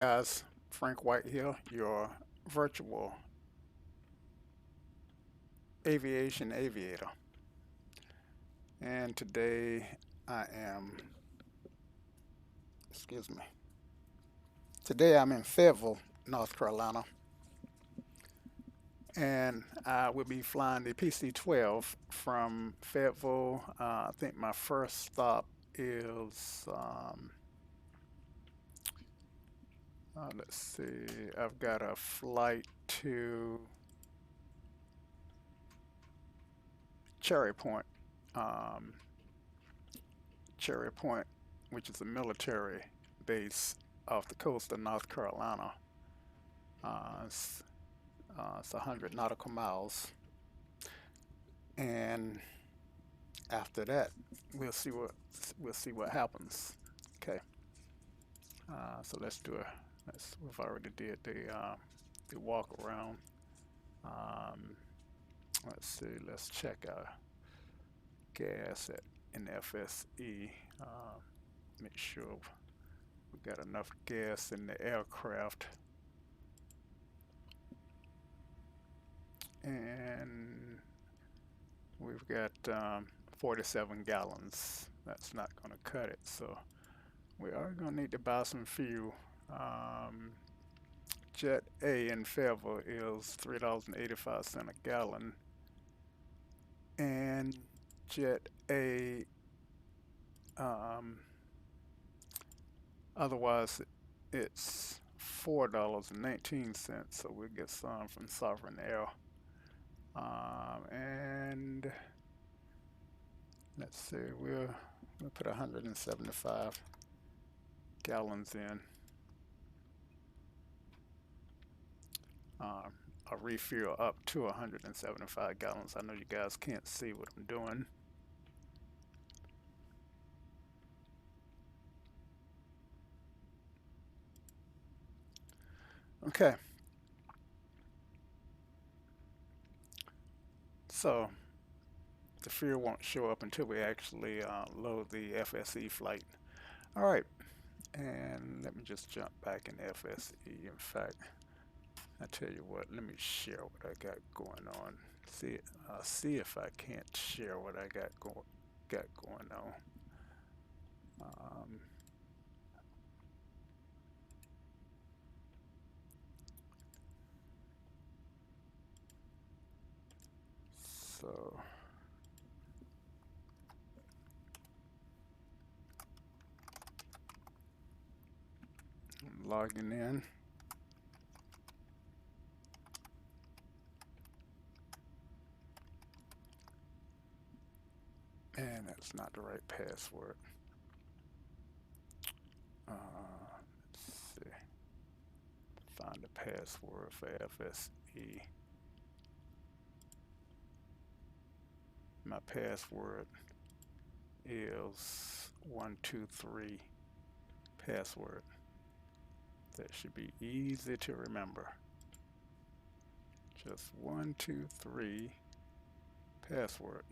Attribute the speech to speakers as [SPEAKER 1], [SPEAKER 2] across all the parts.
[SPEAKER 1] Guys, Frank White here, your virtual aviation aviator. And today I am, excuse me, today I'm in Fayetteville, North Carolina, and I will be flying the PC-12 from Fayetteville. I think my first stop is, let's see, I've got a flight to Cherry Point, um, Cherry Point, which is a military base off the coast of North Carolina. It's, it's 100 nautical miles, and after that, we'll see what we'll see what happens. Okay, so let's do a. We've already did the walk around. Um, let's see. Let's check our gas at in FSE. Make sure we got enough gas in the aircraft. And we've got 47 gallons. That's not going to cut it. So we are going to need to buy some fuel. Um, Jet A in Fayetteville is $3.85 a gallon. And Jet A, um, otherwise, it's $4.19. So we'll get some from Sovereign Air. And let's see, we'll put 175 gallons in. A refuel up to 175 gallons. I know you guys can't see what I'm doing. Okay, so the fuel won't show up until we actually load the FSE flight. All right, and let me just jump back in FSE. In fact, I tell you what, let me share what I got going on. See if I can't share what I got going on. Um, so I'm logging in. And that's not the right password. Let's see. Find the password for FSE. My password is 123 password. That should be easy to remember. Just 123 password.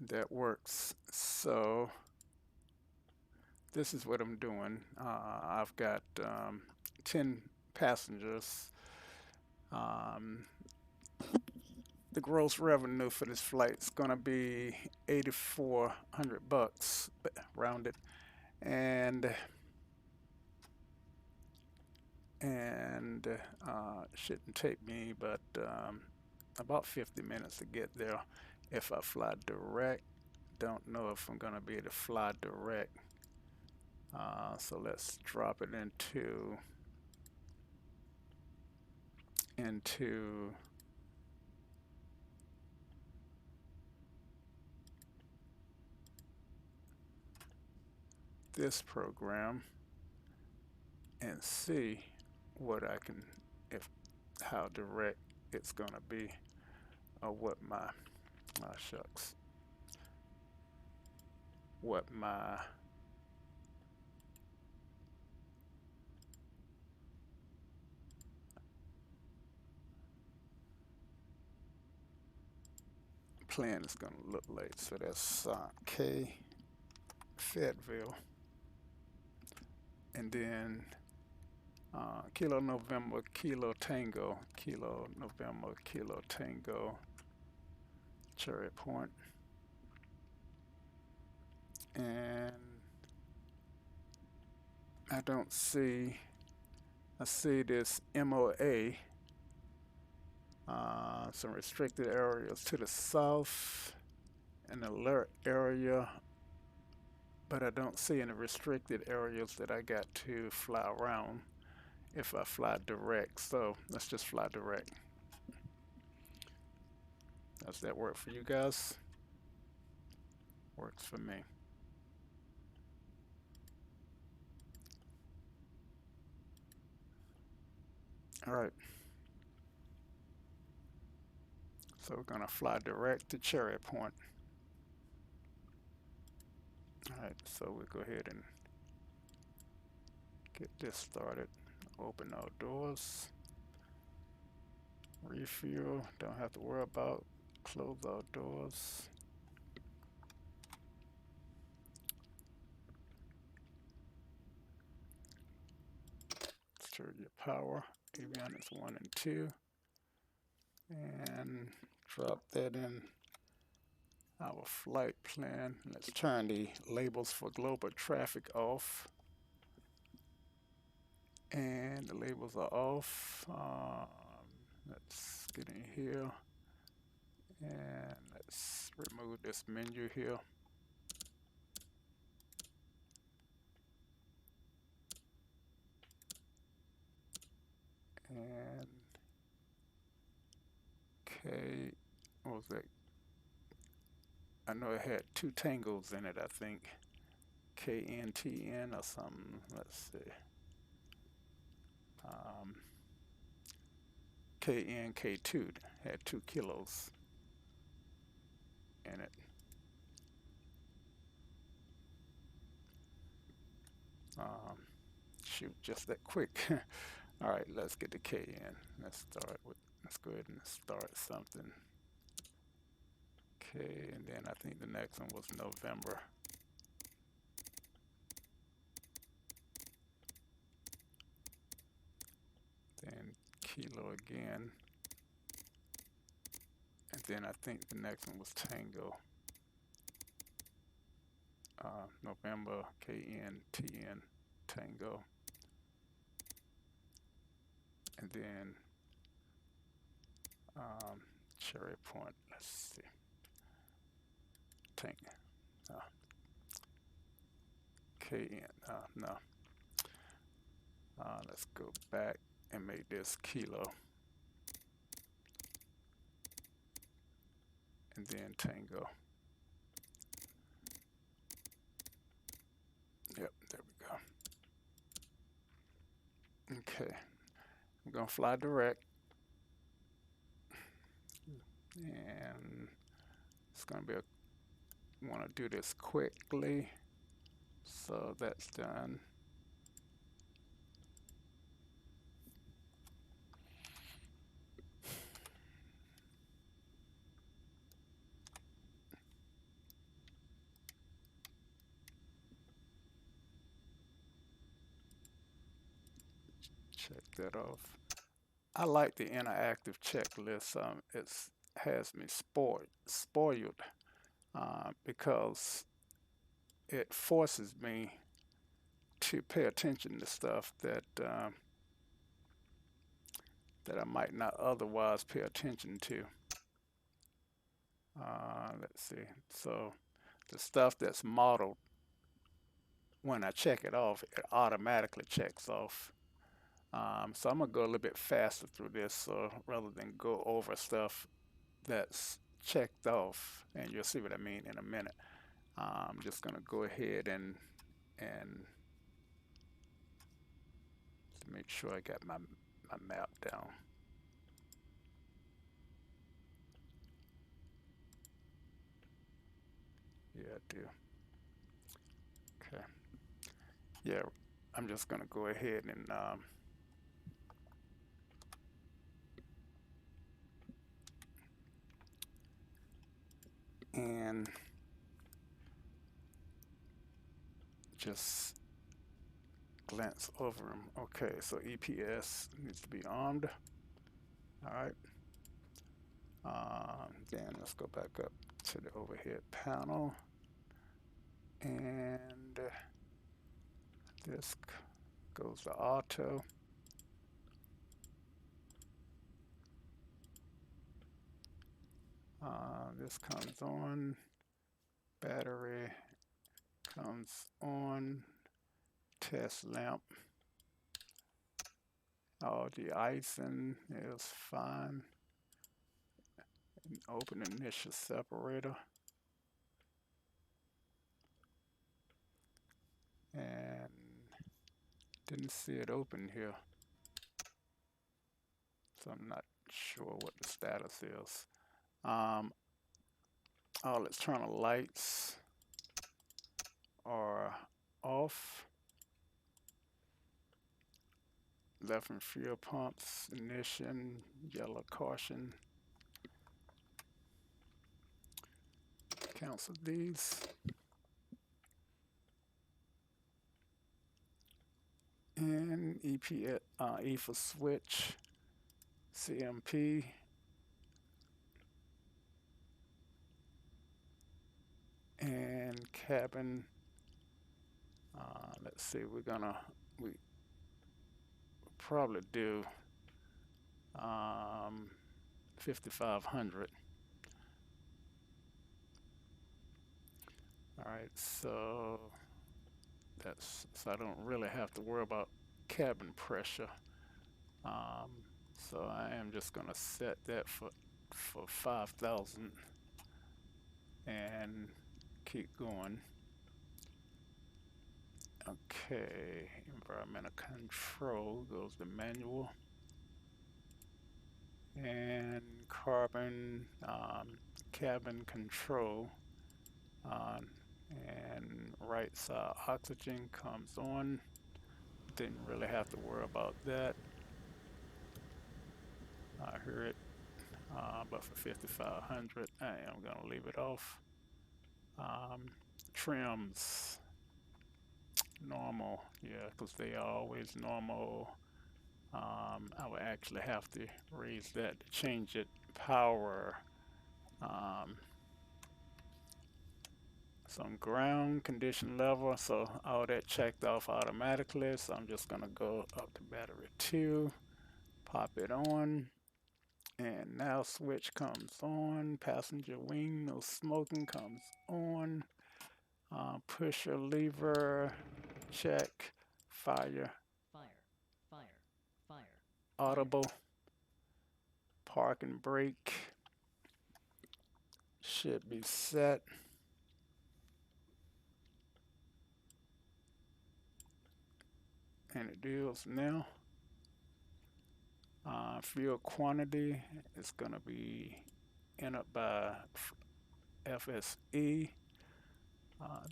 [SPEAKER 1] That works. So this is what I'm doing. I've got 10 passengers. Um, the gross revenue for this flight is going to be 8,400 bucks, rounded, and and shouldn't take me but about 50 minutes to get there if I fly direct. Don't know if I'm going to be able to fly direct. So let's drop it into this program and see what I can, if how direct it's going to be, or what my shucks, what my plan is going to look like. So that's K Fayetteville, and then Kilo November Kilo Tango, Kilo November Kilo Tango, Cherry Point, and I don't see. I see this MOA. Some restricted areas to the south, an alert area, but I don't see any restricted areas that I got to fly around if I fly direct. So let's just fly direct. Does that work for you guys? Works for me. All right. So we're going to fly direct to Cherry Point. All right, so we'll go ahead and get this started. Open our doors. Refuel, don't have to worry about. Close our doors. Stir your power. Avionics 1 and 2. And drop that in our flight plan. Let's turn the labels for global traffic off. And the labels are off. Let's get in here. And let's remove this menu here. And K, what was that? I know it had 2 tangos in it, I think. KNTN or something. Let's see. KNKT had 2 kilos in it. Shoot, just that quick. All right, let's get the K in. Let's go ahead and start something. K, and then I think the next one was November. Then Kilo again. And then I think the next one was Tango. November, KNTN, Tango. And then Cherry Point, let's see. Tango. KN, no. Let's go back and make this Kilo. And then Tango. Yep, there we go. Okay, I'm gonna fly direct. And it's gonna be want to do this quickly. So that's done. Check that off. I like the interactive checklist. It has me spoiled because it forces me to pay attention to stuff that that I might not otherwise pay attention to. Let's see. So the stuff that's modeled, when I check it off, it automatically checks off. So I'm gonna go a little bit faster through this, so rather than go over stuff that's checked off, and you'll see what I mean in a minute. I'm just gonna go ahead and make sure I got my map down. Yeah, I do. Okay. Yeah, I'm just gonna go ahead and just glance over them. Okay, so EPS needs to be armed. All right. Then let's go back up to the overhead panel, and this goes to auto. This comes on. Battery comes on. Test lamp. All the icing is fine. Open initial separator. And didn't see it open here. So I'm not sure what the status is. All external lights are off. Left and fuel pumps, ignition, yellow caution. Cancel these. And EPS, E for switch, CMP. And cabin. Let's see, we probably do 5500. All right, so I don't really have to worry about cabin pressure. So I am just gonna set that for 5,000 and keep going. Okay, environmental control goes to manual, and carbon cabin control, and right side oxygen comes on. Didn't really have to worry about that. I heard it, but for 5,500, I am gonna leave it off. Trims. Normal, yeah, because they are always normal. I would actually have to raise that to change it. Power. Some ground condition level, so all that checked off automatically. So I'm just gonna go up to battery 2, pop it on, and now switch comes on. Passenger wing, no smoking comes on. Pusher lever, check. Fire. Audible. Park and brake should be set. And it is now. Fuel quantity is going to be entered by FSE.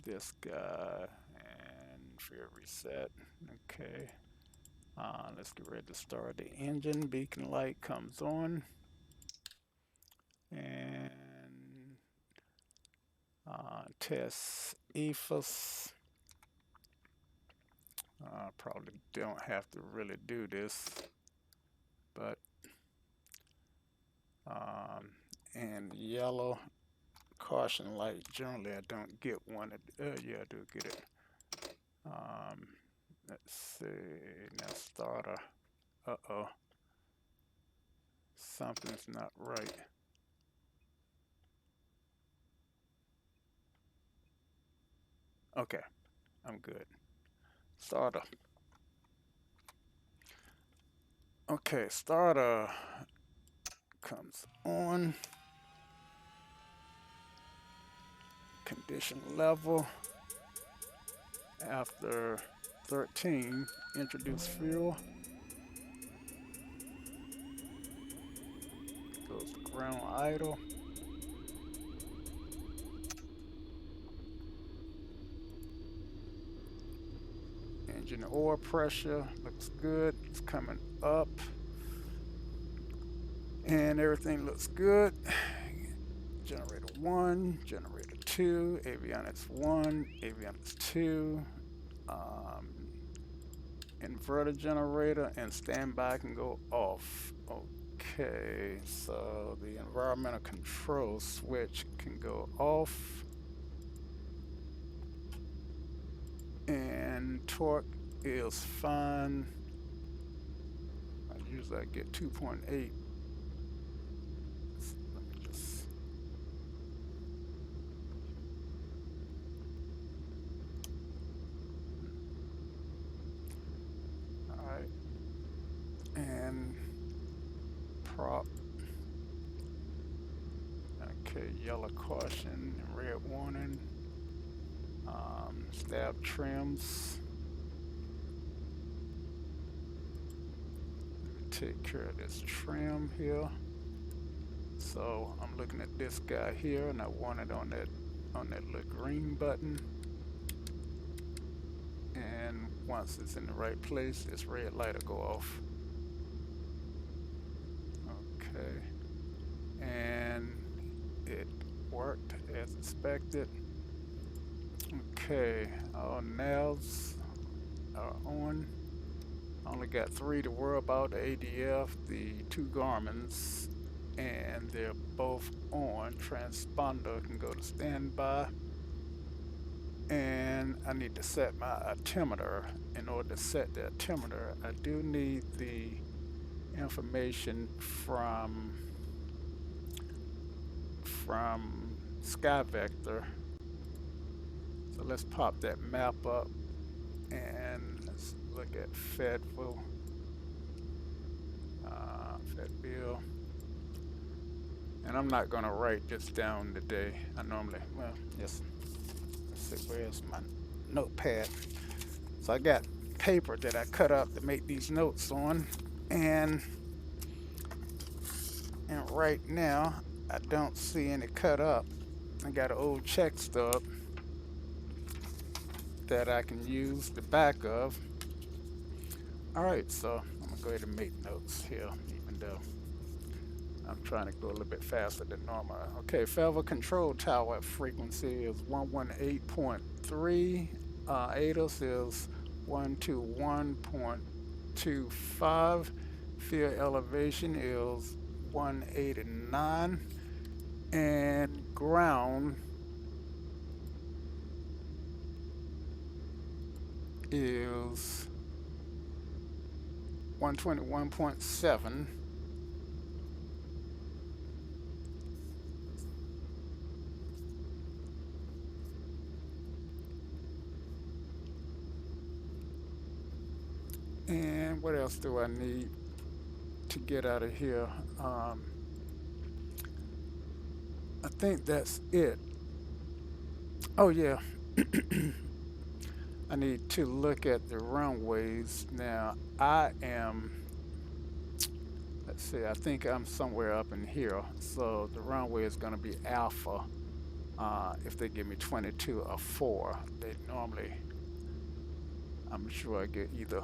[SPEAKER 1] This guy, and fuel reset. Okay. Let's get ready to start the engine. Beacon light comes on. And test EFS. Probably don't have to really do this, but and yellow caution light, generally I don't get one. Yeah, I do get it. Let's see, now starter. Uh-oh, something's not right. Okay, I'm good. Starter. Okay, starter comes on. Condition level. After 13, introduce fuel. Goes to ground idle. Engine oil pressure looks good. It's coming up. And everything looks good. Generator 1, generator 2, avionics 1, avionics 2, Um, Inverter generator and standby can go off. Okay, so the environmental control switch can go off, and torque is fine. Usually I get 2.8. Let me just. All right, and prop. Okay, yellow caution, red warning. Stab trims. Take care of this trim here. So I'm looking at this guy here, and I want it on that little green button. And once it's in the right place, this red light will go off. Okay, and it worked as expected. Okay, all nails are on. I only got 3 to worry about: the ADF, the 2 Garmins, and they're both on. Transponder can go to standby. And I need to set my altimeter. In order to set the altimeter, I do need the information from SkyVector. So let's pop that map up and let's look at Fayetteville. Fayetteville. And I'm not gonna write this down today. I normally, well, yes. Let's see, where's my notepad? So I got paper that I cut up to make these notes on, and right now I don't see any cut up. I got an old check stub that I can use the back of. All right, so I'm gonna go ahead and make notes here, even though I'm trying to go a little bit faster than normal. Okay, Fayetteville Control Tower frequency is 118.3. ATOS is 121.25. Field elevation is 189. And ground is 121.7. And what else do I need to get out of here? I think that's it. Oh yeah, I need to look at the runways. Now let's see, I think I'm somewhere up in here. So the runway is gonna be alpha. If they give me 22 or 4, they normally, I'm sure I get either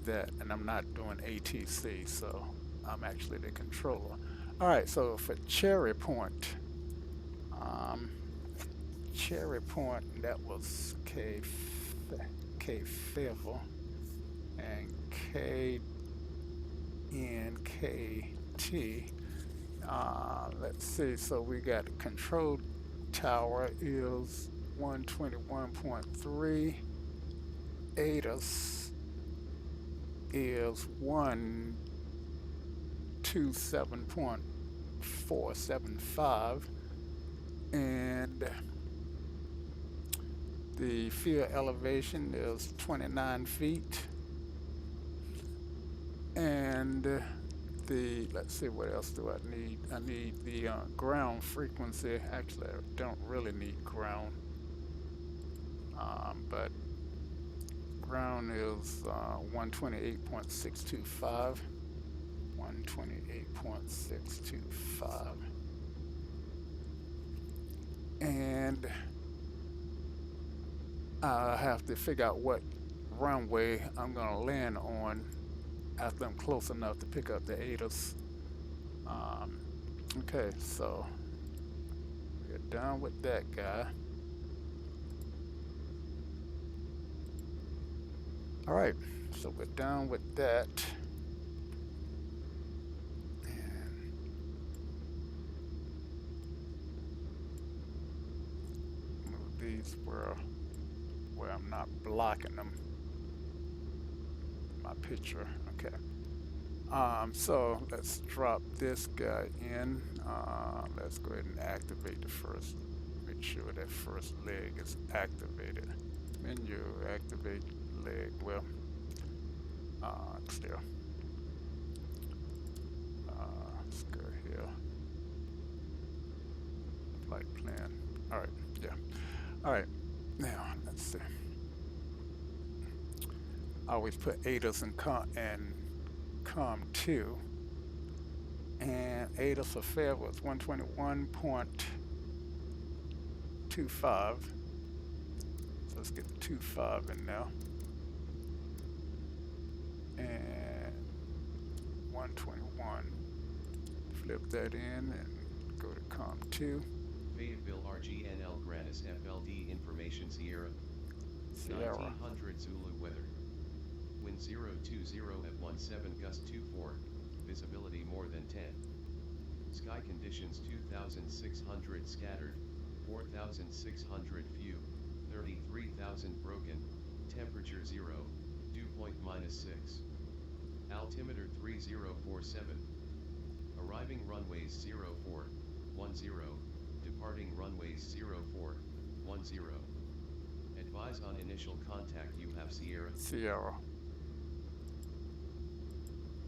[SPEAKER 1] that, and I'm not doing ATC, so I'm actually the controller. All right, so for Cherry Point, that was Fayetteville and KNKT. Let's see, so we got the control tower is 121.3. ATOS is 127.475, and the field elevation is 29 feet, and let's see, what else do I need? I need the ground frequency. Actually, I don't really need ground, but ground is 128.625. 128.625. And I have to figure out what runway I'm going to land on after I'm close enough to pick up the ATOS. Okay, so we're done with that guy. All right, so we're done with that. And move these where I'm not blocking them. My picture. Okay. So let's drop this guy in. Let's go ahead and activate the first. Make sure that first leg is activated. Menu, activate leg. Well, clear. Let's go here. Flight plan. All right. Yeah. All right. Now let's see. I always put ADAS and COM2, and ADAS for Fayetteville was 121.25. So let's get the 25 in now. And 121. Flip that in and go to COM2.
[SPEAKER 2] Fayetteville RGNL Grannis FLD Information Sierra. 1900 Zulu weather. Wind 020 at 17 gust 24. Visibility more than 10. Sky conditions 2600 scattered, 4600 few, 33,000 broken. Temperature 0, dew point -6. Altimeter 3047. Arriving runways 0410. Departing runways 0410. Advise on initial contact. You have
[SPEAKER 1] Sierra.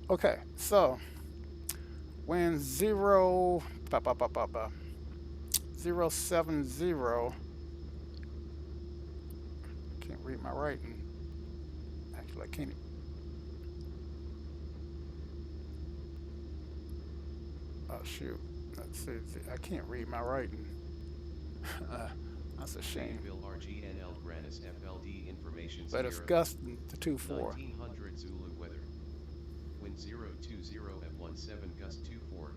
[SPEAKER 1] Okay, so when 070, can't read my writing. Actually, I can't. Oh shoot! Let's see. I can't read my writing. That's a shame.
[SPEAKER 2] Fayetteville RGNL Grannis FLD Information
[SPEAKER 1] But it's gusting to 24.
[SPEAKER 2] 1900 Zulu weather. Wind 020 at 17 gust 24.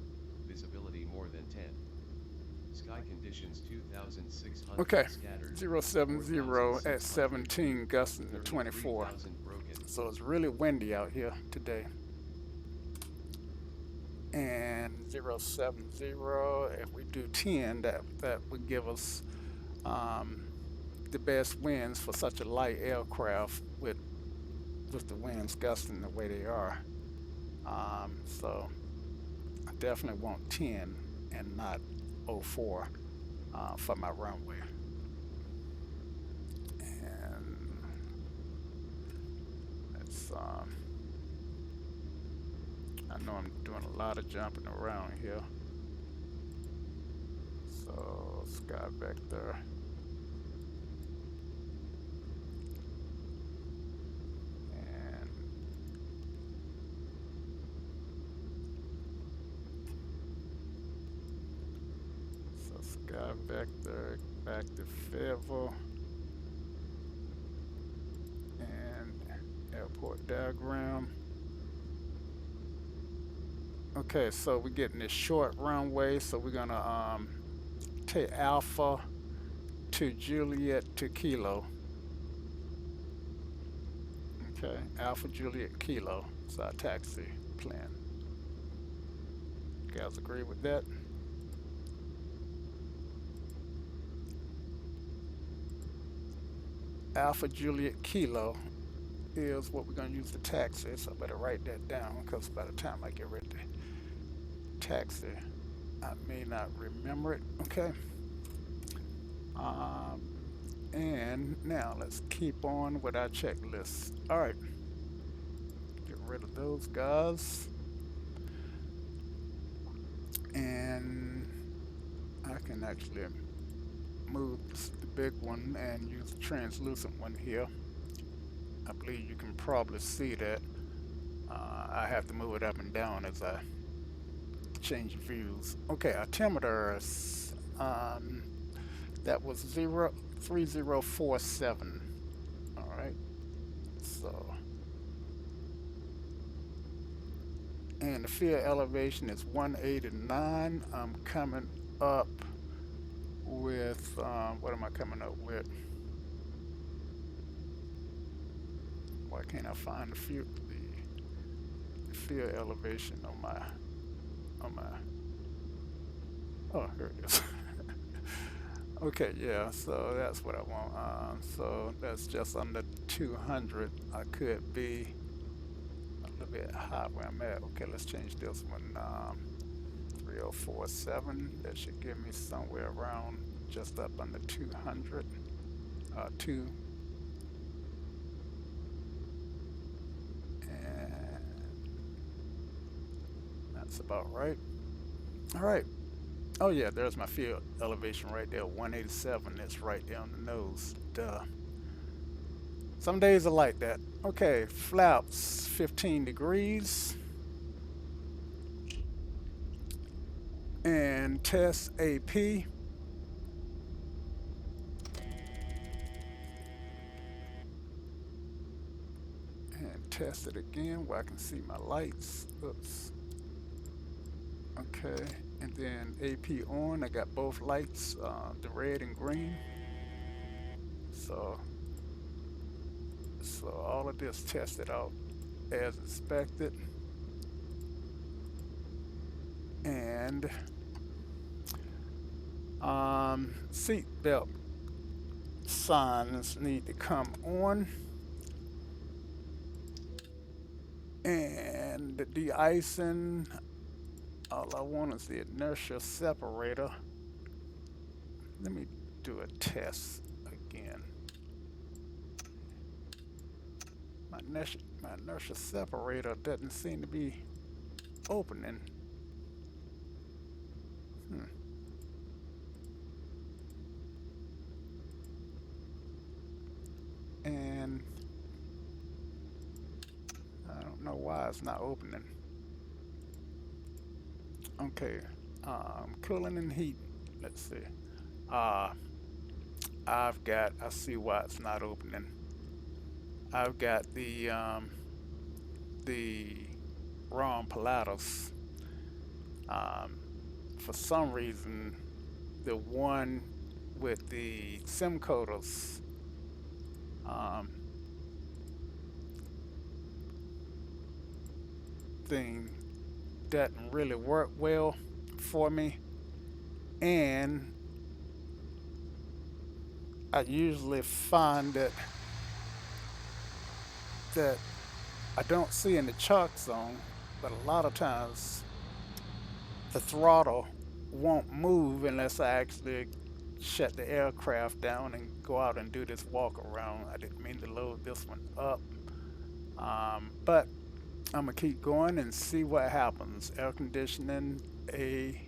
[SPEAKER 2] Visibility more than 10. Sky conditions 2600
[SPEAKER 1] okay.
[SPEAKER 2] scattered.
[SPEAKER 1] 070 at 17 gusting to 24. So it's really windy out here today. And 070, if we do 10, that would give us the best winds for such a light aircraft with the winds gusting the way they are. So I definitely want 10 and not 04 for my runway. And let's I know I'm doing a lot of jumping around here. So sky vector. And so sky vector back to Fayetteville. And airport diagram. Okay, so we're getting this short runway, so we're gonna take Alpha to Juliet to Kilo. Okay, Alpha Juliet Kilo. It's our taxi plan. You guys agree with that? Alpha Juliet Kilo is what we're going to use to taxi, so I better write that down because by the time I get ready to taxi, I may not remember it. Okay. And now let's keep on with our checklist. All right. Get rid of those guys. And I can actually move the big one and use the translucent one here. I believe you can probably see that. I have to move it up and down as I change views. Okay, altimeter, that was 3047. All right, so, and the field elevation is 189. I'm coming up with, what am I coming up with? Why can't I find the field elevation on my oh, here it is. Okay, yeah, so that's what I want. So that's just under 200. I could be a little bit high where I'm at. Okay, let's change this one. 3047. That should give me somewhere around just up under 200. 2. And that's about right. All right. Oh yeah, there's my field elevation right there, 187. It's right there on the nose. Duh. Some days are like that. Okay, flaps 15 degrees. And test AP. And test it again where I can see my lights. Oops. Okay, and then AP on. I got both lights, the red and green. So all of this tested out as expected. And seat belt signs need to come on. And the de-icing, all I want is the inertia separator. Let me do a test again. My inertia separator doesn't seem to be opening. And I don't know why it's not opening. Okay, cooling and heat. Let's see. I see why it's not opening. I've got the wrong Pilatus. For some reason, the one with the SIM coders thing doesn't really work well for me, and I usually find that I don't see in the chalk zone, but a lot of times the throttle won't move unless I actually shut the aircraft down and go out and do this walk around. I didn't mean to load this one up, but I'm gonna keep going and see what happens. Air conditioning, a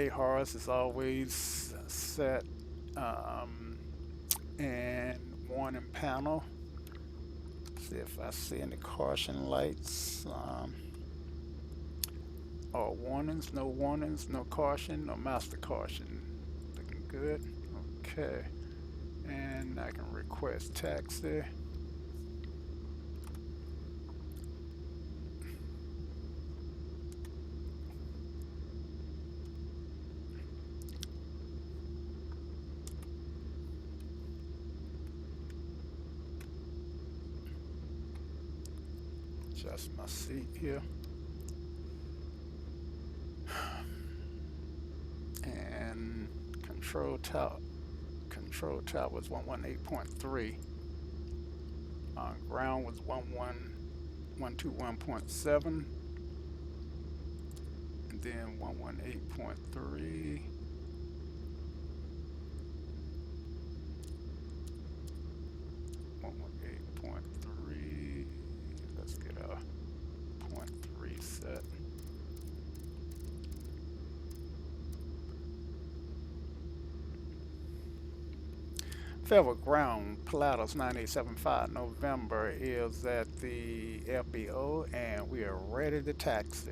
[SPEAKER 1] horse is always set, and warning panel. See if I see any caution lights. Or warnings, no caution, no master caution. Looking good. Okay. And I can request taxi. Adjust my seat here. And control tower was 118.3. Ground was 121.7. And then 118.3. 118.3. Let's get a 0.3 set. Fayetteville ground, Pilatus 9875 November is at the FBO, and we are ready to taxi.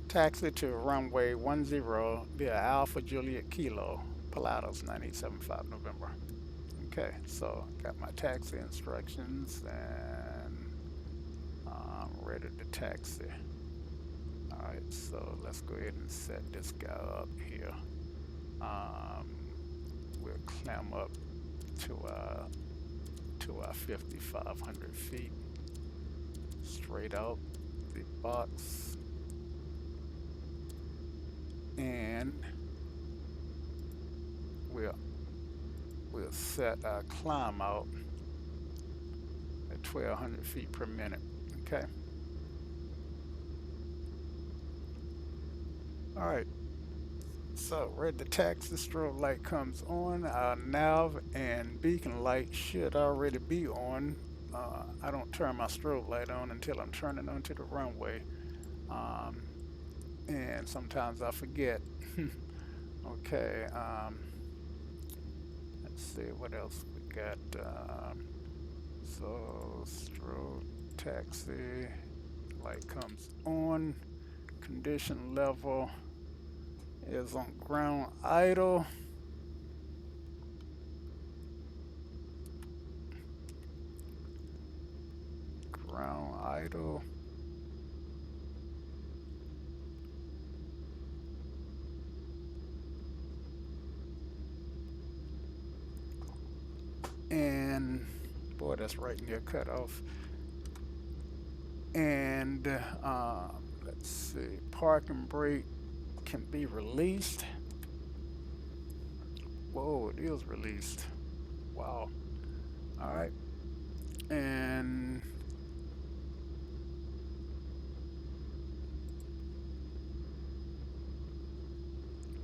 [SPEAKER 1] Taxi to runway 10 via Alpha Juliet Kilo, Pilatus 9875 November. Okay, so got my taxi instructions, and I'm ready to taxi. Alright, so let's go ahead and set this guy up here. Um, we'll climb up to our 5,500 feet, straight out the box, and we'll set our climb out at 1,200 feet per minute. Okay. All right. So red the taxi strobe light comes on. Our nav and beacon light should already be on. I don't turn my strobe light on until I'm turning onto the runway. Um, and sometimes I forget. Okay. Let's see what else we got. So strobe taxi light comes on. Condition level is on ground idle. Ground idle. And boy, that's right near cutoff. And let's see, parking brake can be released. Whoa, it is released. Wow. All right. And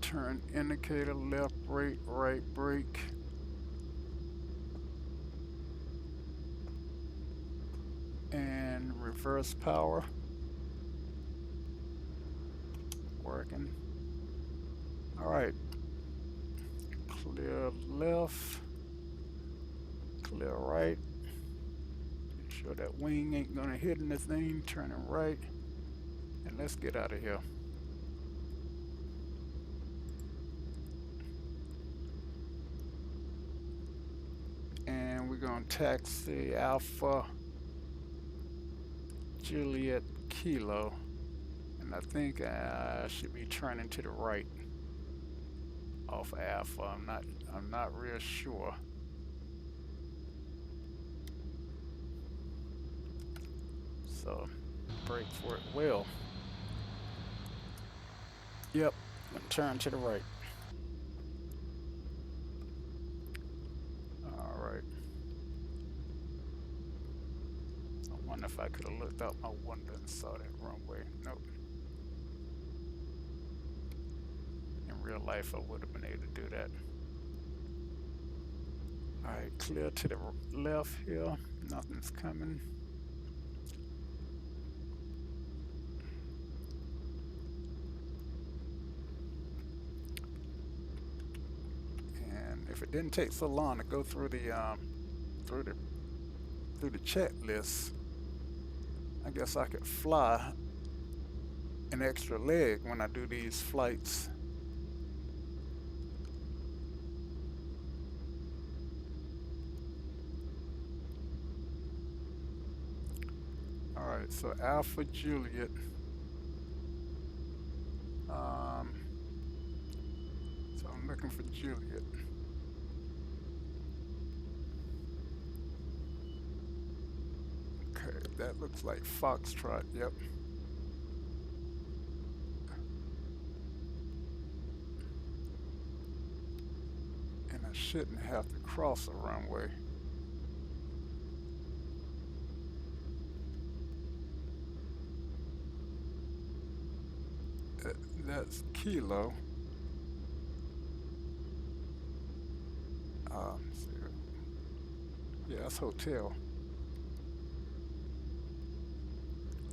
[SPEAKER 1] turn indicator, left brake, right brake. And reverse power. Working. All right. Clear left. Clear right. Make sure that wing ain't gonna hit anything. Turning right. And let's get out of here. And we're gonna taxi Alpha Juliet Kilo. And I think I should be turning to the right off Alpha. I'm not real sure. So brake for it well. Yep, and turn to the right. All right. I wonder if I could have looked out my window and saw that runway. Nope. In real life, I would have been able to do that. All right, clear to the left here. Nothing's coming. And if it didn't take so long to go through the through the through the checklist, I guess I could fly an extra leg when I do these flights. All right, so Alpha Juliet. Um, so I'm looking for Juliet. Okay, that looks like Foxtrot. Yep. And I shouldn't have to cross a runway. That's Kilo. So, yeah, that's hotel.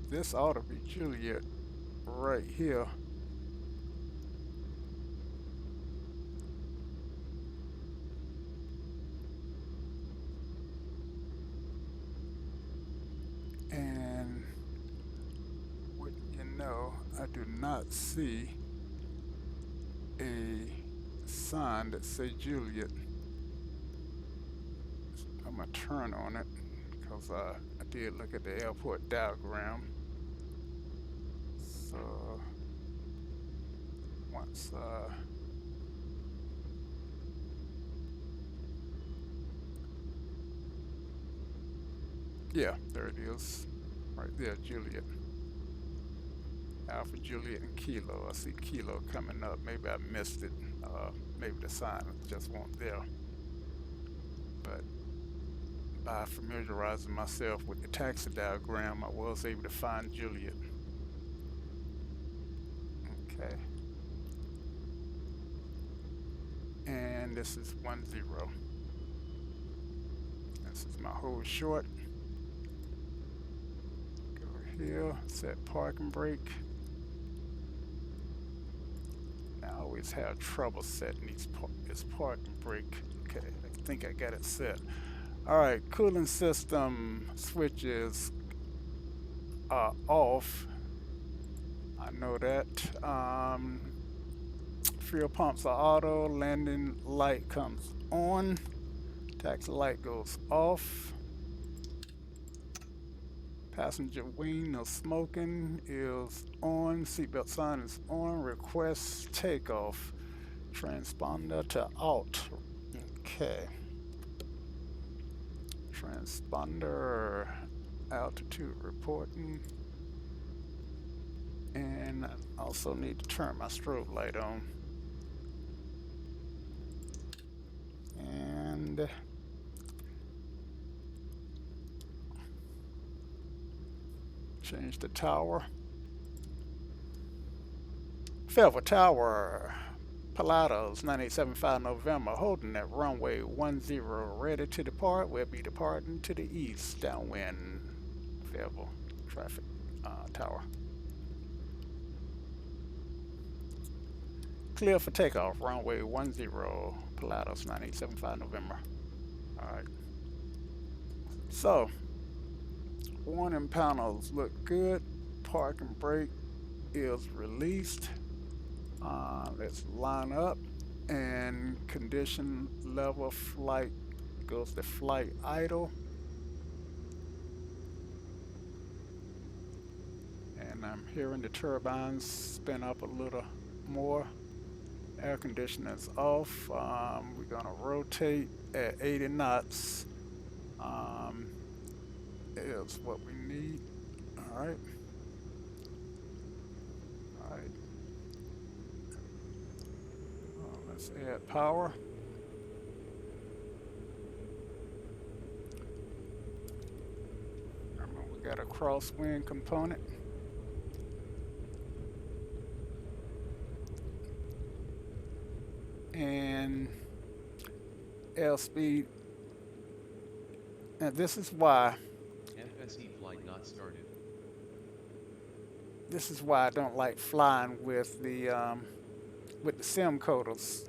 [SPEAKER 1] This ought to be Juliet right here. And wouldn't you know, I do not see a sign that say Juliet. I'm gonna turn on it because I did look at the airport diagram. So once Yeah, there it is. Right there, Juliet. Alpha, Juliet, and Kilo. I see Kilo coming up. Maybe I missed it. Maybe the sign just wasn't there. But by familiarizing myself with the taxi diagram, I was able to find Juliet. Okay. And this is 10. This is my hold short. Go here, set parking brake. I always have trouble setting this parking brake. Okay, I think I got it set. All right, cooling system switches are off. I know that. Fuel pumps are auto. Landing light comes on. Taxi light goes off. Passenger wing, no smoking, is on. Seatbelt sign is on. Request takeoff. Transponder to alt. Okay. Transponder altitude reporting. And I also need to turn my strobe light on. And change the tower. Fayetteville Tower, Pilatus 9875 November, holding at runway 10, ready to depart. We'll be departing to the east, downwind. Fayetteville traffic tower. Clear for takeoff, runway 10, Pilatus 9875 November. All right. So, warning panels look good. Parking brake is released. Let's line up, and condition level flight goes to flight idle. And I'm hearing the turbines spin up a little more. Air conditioning is off. We're gonna rotate at 80 knots. Is what we need. All right. All right. Let's add power. Remember, we got a crosswind component. And airspeed. And this is why.
[SPEAKER 2] FSE flight not started.
[SPEAKER 1] This is why I don't like flying with the sim coders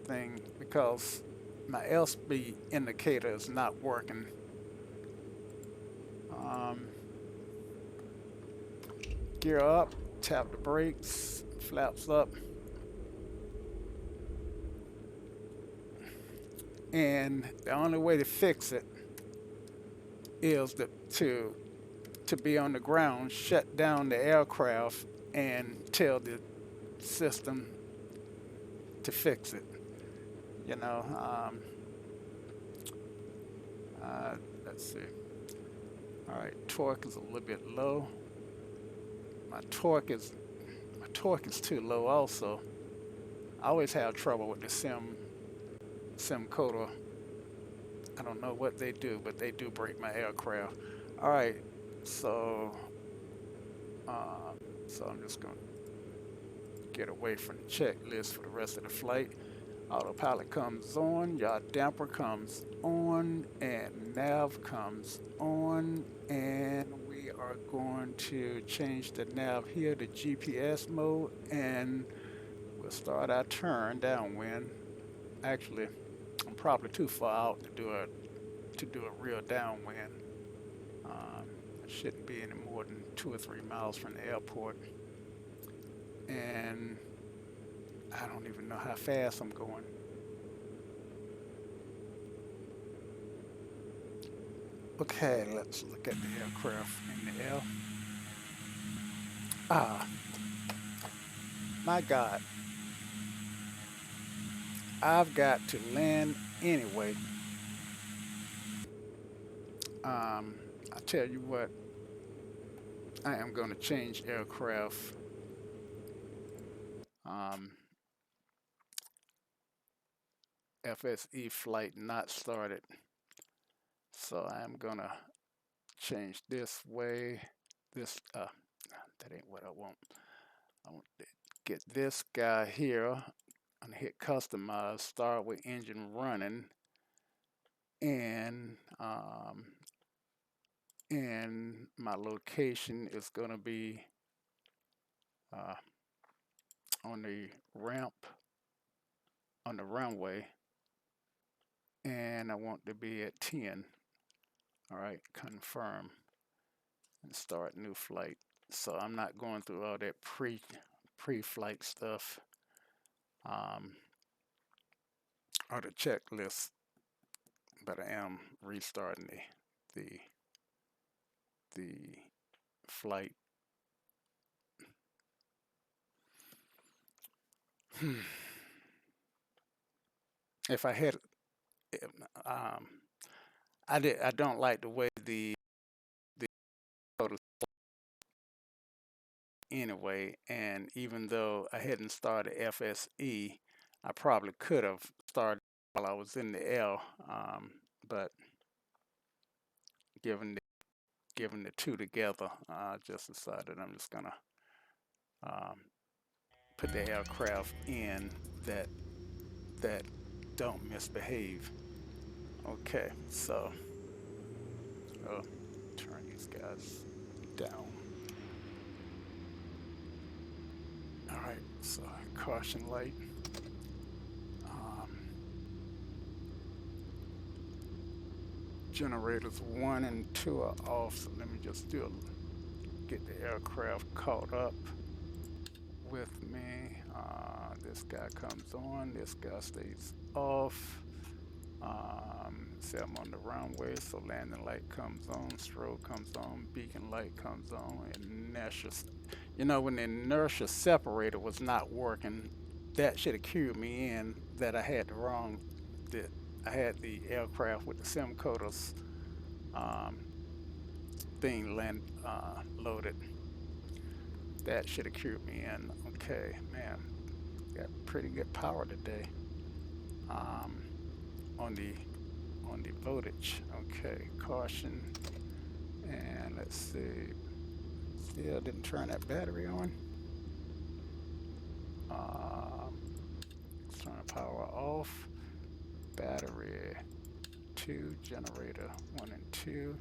[SPEAKER 1] thing, because my airspeed indicator is not working. Gear up, tap the brakes, flaps up. And the only way to fix it is to be on the ground, shut down the aircraft, and tell the system to fix it. You know, let's see. All right, torque is a little bit low. My torque is too low also. I always have trouble with the sim coder. I don't know what they do, but they do break my aircraft. All right, so I'm just gonna get away from the checklist for the rest of the flight. Autopilot comes on, yaw damper comes on, and nav comes on, and we are going to change the nav here to GPS mode, and we'll start our turn downwind. Actually, I'm probably too far out to do a real downwind. It shouldn't be any more than 2 or 3 miles from the airport, and I don't even know how fast I'm going. Okay, let's look at the aircraft in the air. Ah, my God. I've got to land anyway. I tell you what, I am going to change aircraft. Um, FSE flight not started. So I'm going to change this way. This, that ain't what I want. I want to get this guy here and hit customize, start with engine running, and my location is going to be uh, on the ramp, on the runway, and I want to be at 10. All right, confirm and start new flight. So I'm not going through all that pre-flight stuff or the checklist, but I am restarting the the flight. If I had, um, I don't like the way the photos anyway. And even though I hadn't started FSE, I probably could have started while I was in the air. But given the two together, I just decided I'm just gonna um, put the aircraft in that don't misbehave. Okay, so turn these guys down. All right, so caution light. Generators 1 and 2 are off, so let me just get the aircraft caught up with me. This guy comes on, this guy stays off. See, I'm on the runway, so landing light comes on, strobe comes on, beacon light comes on, inertia. You know, when the inertia separator was not working, that should have cued me in that I had that I had the aircraft with the SimCoders thing loaded. That should have cued me in. Okay, man, got pretty good power today on the voltage. Okay, caution, and let's see. Still didn't turn that battery on. Let's turn the power off. Battery 2, generator 1 and 2.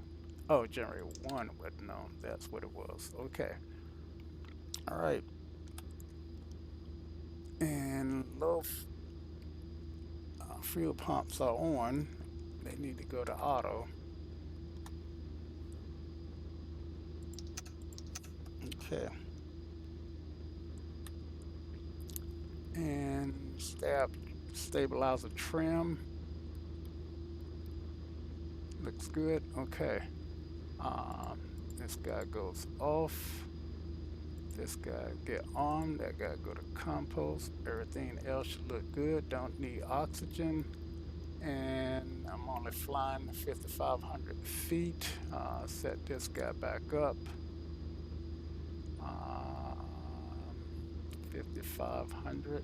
[SPEAKER 1] Oh, generator 1 wasn't on. That's what it was. Okay. All right. And low fuel pumps are on. They need to go to auto. Okay. And stabilizer trim. Looks good. Okay. This guy goes off. This guy get on. That guy go to compost. Everything else should look good. Don't need oxygen. And I'm only flying 5,500 feet. Set this guy back up. 5,500.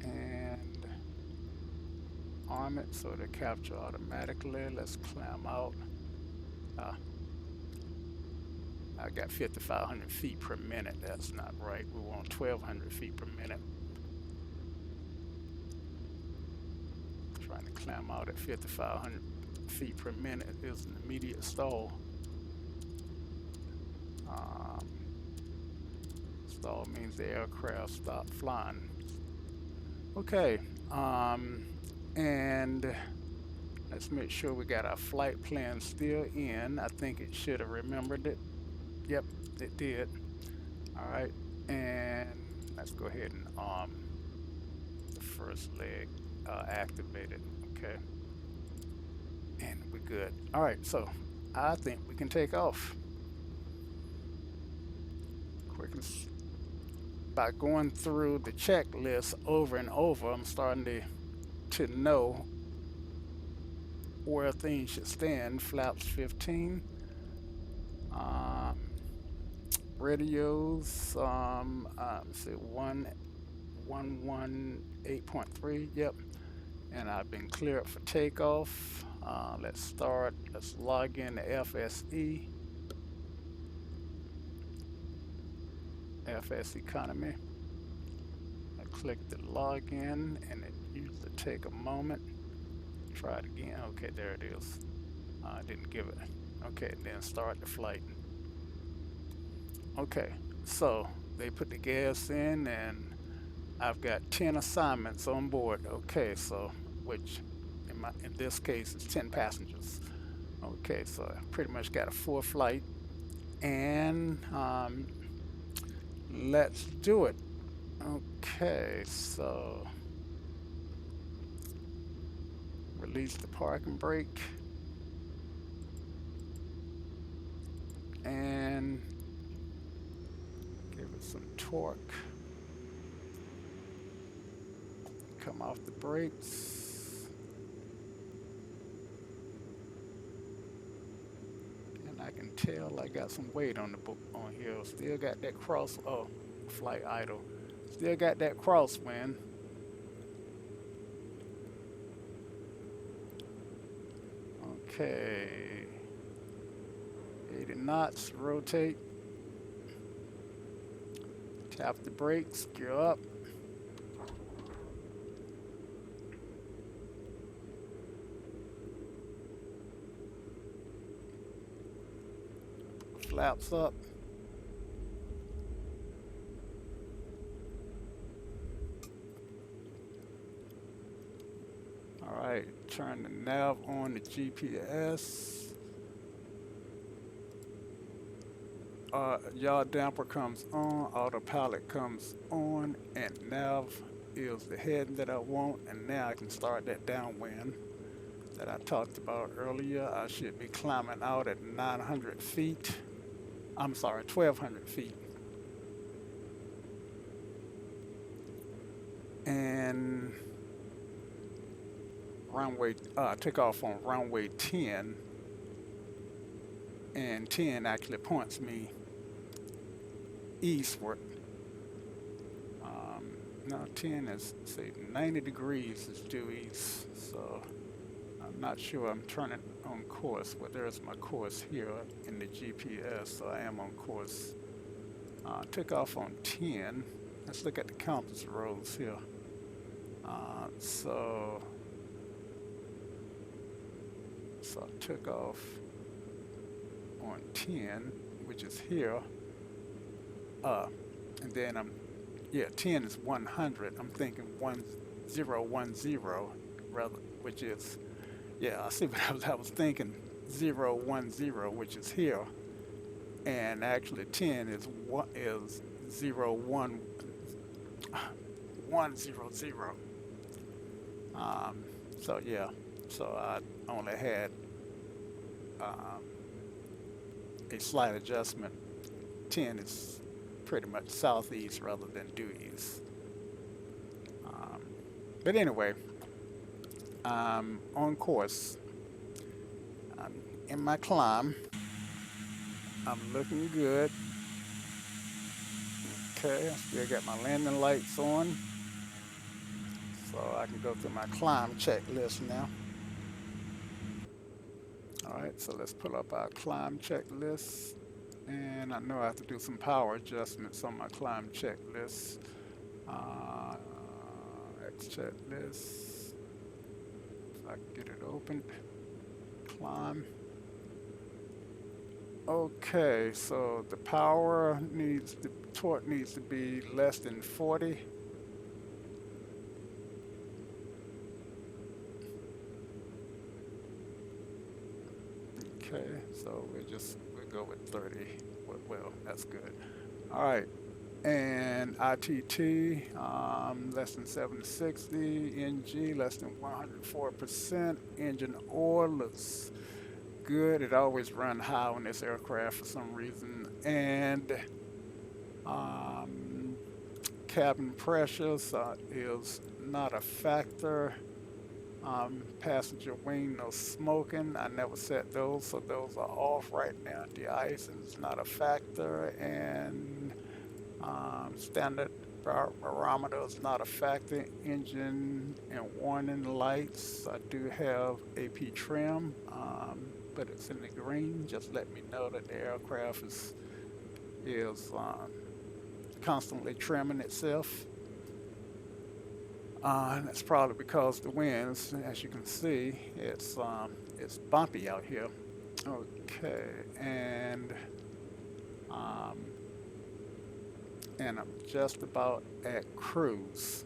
[SPEAKER 1] And arm it so to capture automatically. Let's climb out. I got 5,500 feet per minute. That's not right. We want 1,200 feet per minute. Trying to climb out at 5,500 feet per minute is an immediate stall. Stall means the aircraft stopped flying. Okay, and let's make sure we got our flight plan still in. I think it should have remembered it. Yep, it did. All right, and let's go ahead and the first leg activated. Okay, and we're good. All right, so I think we can take off. Quick and by going through the checklist over and over, I'm starting to know where things should stand. Flaps 15, um, radios, say 118.3, yep. And I've been cleared for takeoff. Let's start, let's log in to FSEconomy. I click the login and it usually take a moment. Try it again. Okay, there it is. I didn't give it. Okay, then start the flight. Okay, so they put the gas in and I've got 10 assignments on board. Okay, so which in this case is 10 passengers. Okay, so I pretty much got a full flight and let's do it. Okay, so release the parking brake and give it some torque. Come off the brakes. And I can tell I got some weight on the book on here. Still got that flight idle. Still got that crosswind. Okay. 80 knots, rotate. Tap the brakes, gear up. Flaps up. All right, turn the nav on the GPS. Yaw damper comes on, autopilot comes on, and nav is the heading that I want. And now I can start that downwind that I talked about earlier. I should be climbing out at 900 feet. I'm sorry, 1,200 feet. And take off on runway 10. And 10 actually points me eastward. Now 10 is, say, 90 degrees is due east. So I'm not sure I'm turning on course, but there's my course here in the GPS, so I am on course. Took off on 10. Let's look at the compass roads here. So I took off on 10, which is here. And then 10 is 100. I'm thinking 1010 rather, which is, I see what I was thinking, 010, which is here. And actually 10 is 01100. So I only had a slight adjustment. 10 is pretty much southeast rather than due east. But anyway, I'm on course. I'm in my climb. I'm looking good. Okay, I still got my landing lights on. So I can go through my climb checklist now. All right, so let's pull up our climb checklist. And I know I have to do some power adjustments on my climb checklist. X checklist. If I can get it open. Climb. Okay, so the torque needs to be less than 40. Okay, so we'll go with 30. Well, that's good. All right, and ITT less than 760, NG less than 104%. Engine oil looks good. It always runs high on this aircraft for some reason. And cabin pressures is not a factor. Passenger wing, no smoking. I never set those, so those are off right now. De-icing is not a factor, and standard barometer is not a factor. Engine and warning lights. I do have AP trim, but it's in the green. Just let me know that the aircraft is constantly trimming itself. And that's probably because the winds, as you can see, it's bumpy out here. Okay, um, and I'm just about at cruise.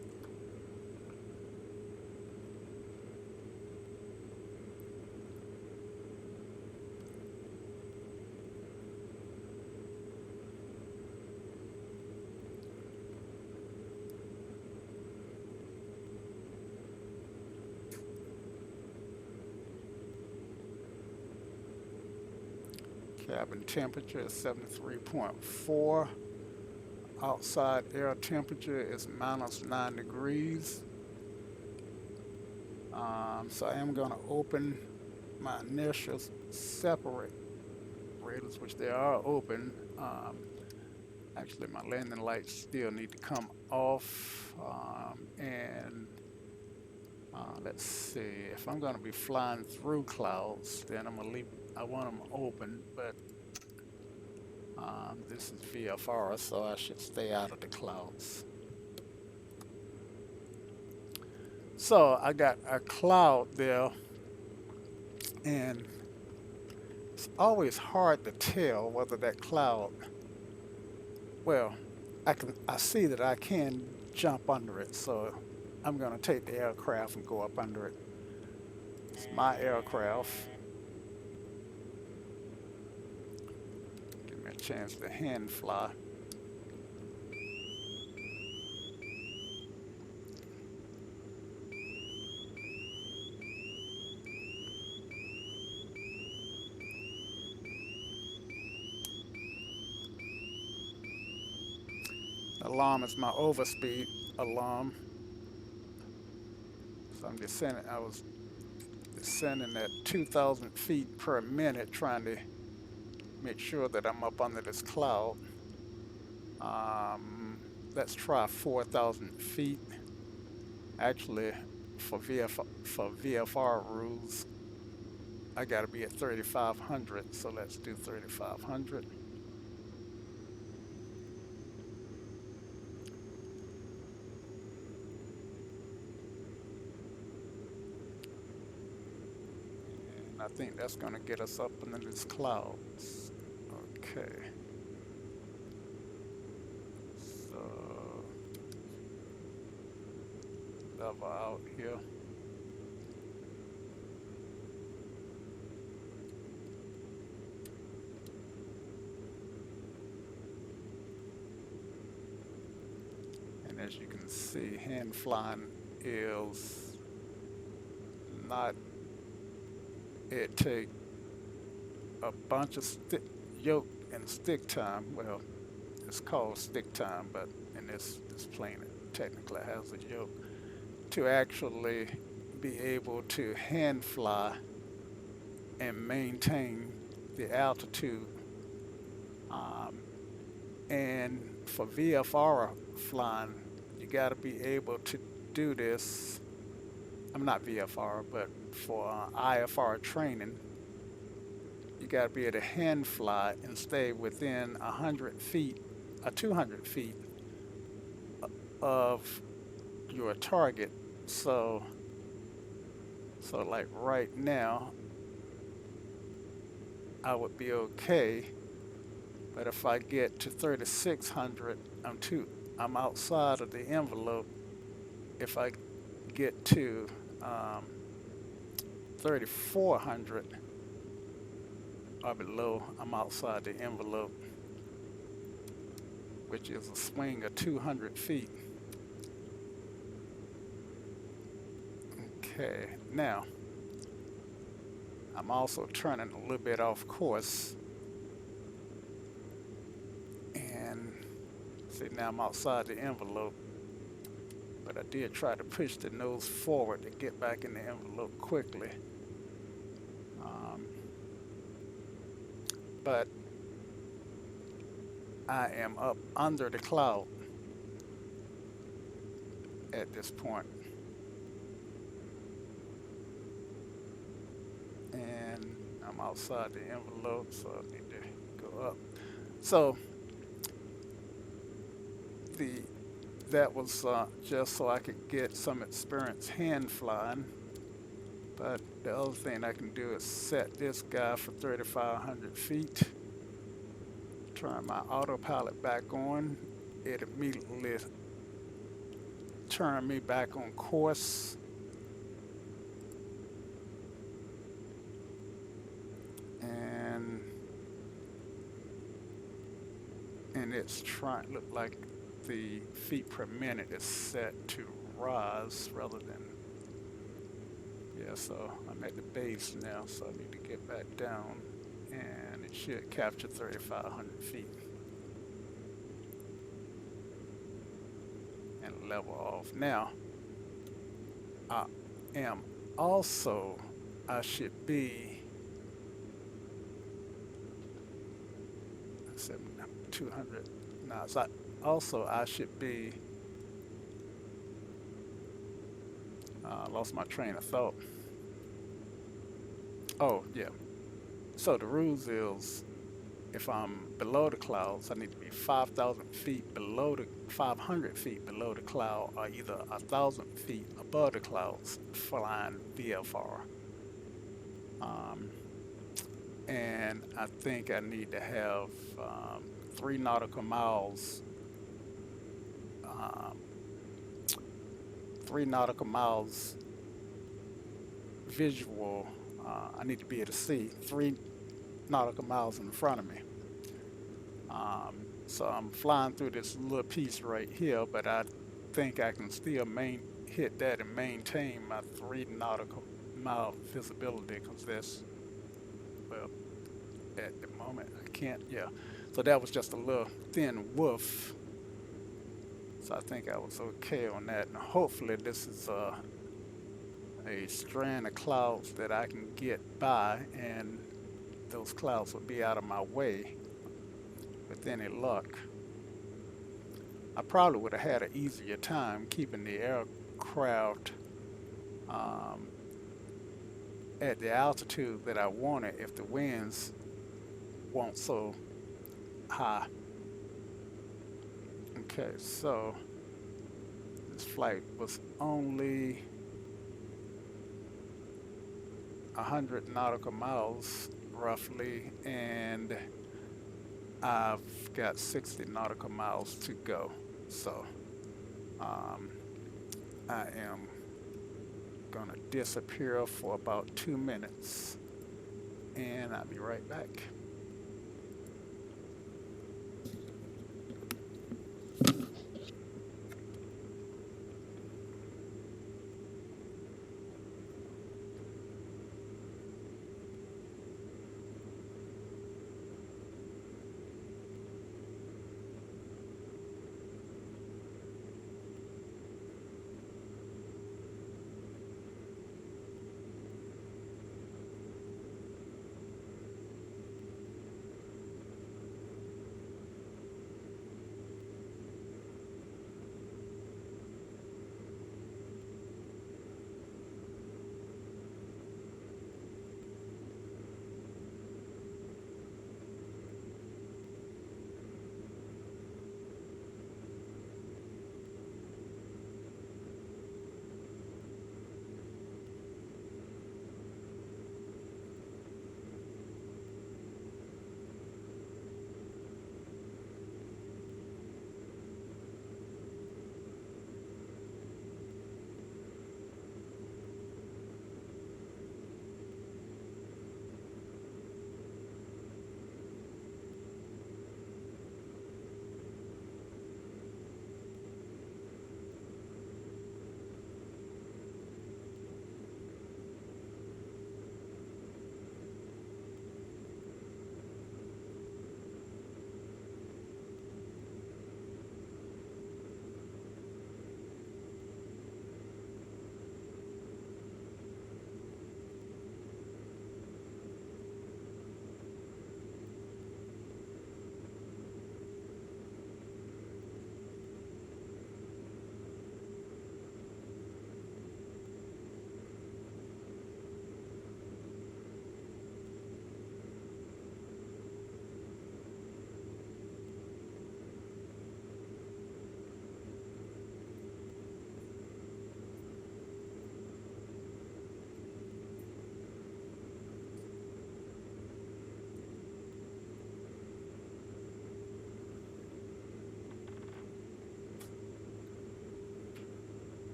[SPEAKER 1] Cabin temperature is 73.4. Outside air temperature is -9 degrees. So I am going to open my initial separators, which they are open. Actually, my landing lights still need to come off. And let's see, if I'm going to be flying through clouds, then I'm going to leave. I want them open, but this is VFR, so I should stay out of the clouds. So I got a cloud there, and it's always hard to tell whether that cloud, well, I see that I can jump under it, so I'm going to take the aircraft and go up under it. It's my aircraft. Give me a chance to hand fly. The alarm is my overspeed alarm. So I'm descending. I was descending at 2,000 feet per minute, trying to make sure that I'm up under this cloud. Let's try 4,000 feet. Actually, for VFR rules, I got to be at 3,500. So let's do 3,500. I think that's going to get us up into these clouds. Okay. So, level out here. And as you can see, hand flying is not. It take a bunch of yoke and stick time. Well, it's called stick time, but in this plane it technically has a yoke to actually be able to hand fly and maintain the altitude. And for VFR flying, you got to be able to do this. I'm not VFR, but for IFR training, you got to be able to hand fly and stay within 100 feet, 200 feet of your target. So like right now, I would be okay. But if I get to 3,600, I'm outside of the envelope. If I get to 3,400 or below, I'm outside the envelope, which is a swing of 200 feet. Okay, now I'm also turning a little bit off course, and See, now I'm outside the envelope, but I did try to push the nose forward to get back in the envelope quickly. Um, but I am up under the cloud at this point, and I'm outside the envelope, so I need to go up. So the that was just so I could get some experience hand flying. But the other thing I can do is set this guy for 3,500 feet. Turn my autopilot back on. It immediately turned me back on course. And it's trying, look like the feet per minute is set to rise rather than, yeah, so I'm at the base now, so I need to get back down, and it should capture 3,500 feet and level off. Now, I am also, I should be 200 knots. I should be, lost my train of thought. Oh, yeah. So the rules is if I'm below the clouds, I need to be 5,000 feet below the 500 feet below the cloud, or either 1,000 feet above the clouds, flying VFR. And I think I need to have 3 nautical miles, um, 3 nautical miles visual. I need to be able to see 3 nautical miles in front of me. So I'm flying through this little piece right here, but I think I can still hit that and maintain my 3 nautical mile visibility, because that's, well, at the moment I can't, yeah. So that was just a little thin woof. So I think I was okay on that. And hopefully this is a strand of clouds that I can get by, and those clouds will be out of my way with any luck. I probably would have had an easier time keeping the aircraft at the altitude that I wanted if the winds weren't so high. Okay, so this flight was only 100 nautical miles roughly, and I've got 60 nautical miles to go. So I am gonna disappear for about 2 minutes, and I'll be right back.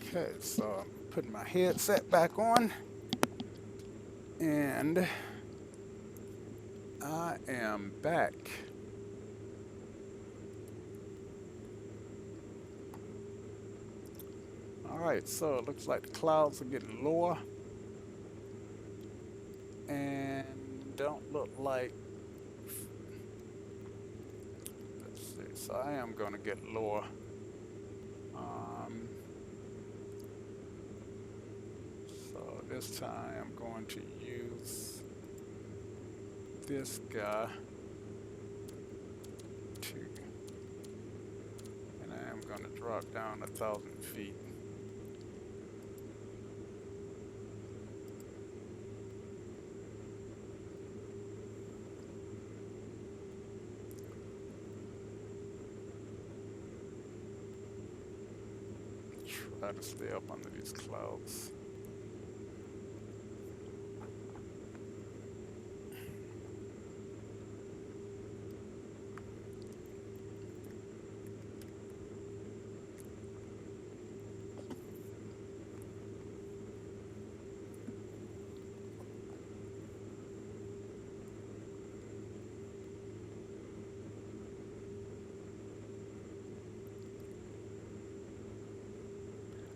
[SPEAKER 1] Okay, so I'm putting my headset back on, and I am back. All right, so it looks like the clouds are getting lower, and don't look like, let's see, so I am going to get lower. Um, so this time I'm going to use this guy to, and I am going to drop down 1,000 feet. Try to stay up under these clouds.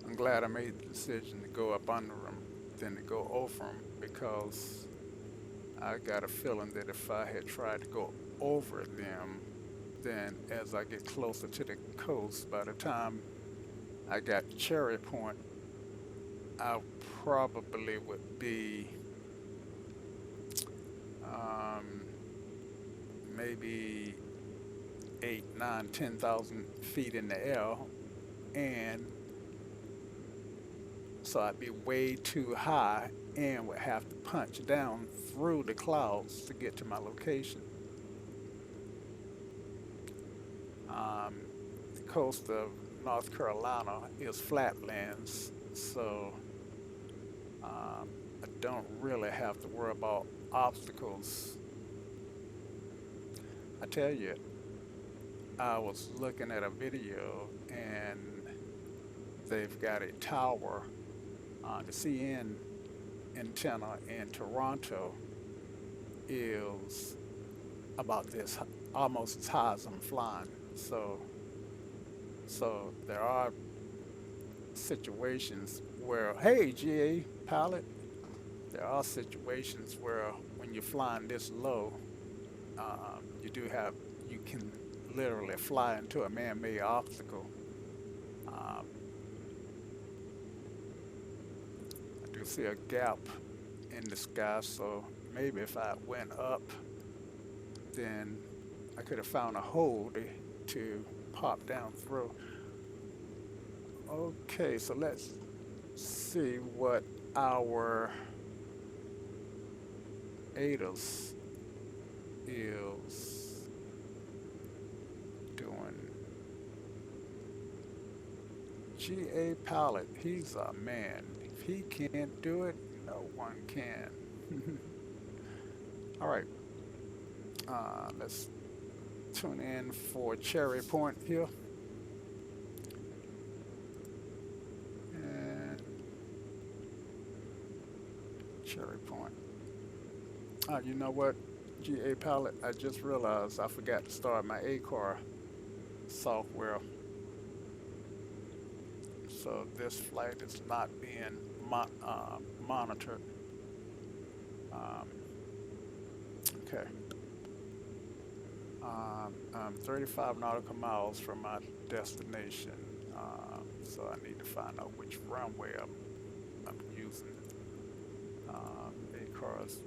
[SPEAKER 1] I'm glad I made the decision to go up under them than to go over them, because I got a feeling that if I had tried to go over them, then as I get closer to the coast, by the time I got to Cherry Point, I probably would be um, maybe 8, 9, 10,000 feet in the air, and so I'd be way too high and would have to punch down through the clouds to get to my location. Um, the coast of North Carolina is flatlands, so I don't really have to worry about obstacles. I tell you, I was looking at a video, and they've got a tower, the CN antenna in Toronto is about this, almost as high as I'm flying. So there are situations where, hey, GA pilot, there are situations where when you're flying this low, you can literally fly into a man-made obstacle. Um, I do see a gap in the sky, so maybe if I went up, then I could have found a hole to pop down through. Okay, so let's see what our ATOS is doing. GA pilot, he's a man. If he can't do it, no one can. All right, let's tune in for Cherry Point here. And Cherry Point. You know what, GA pilot, I just realized I forgot to start my ACAR software. So this flight is not being monitored. Um, okay. I'm 35 nautical miles from my destination, so I need to find out which runway I'm using. ACAR's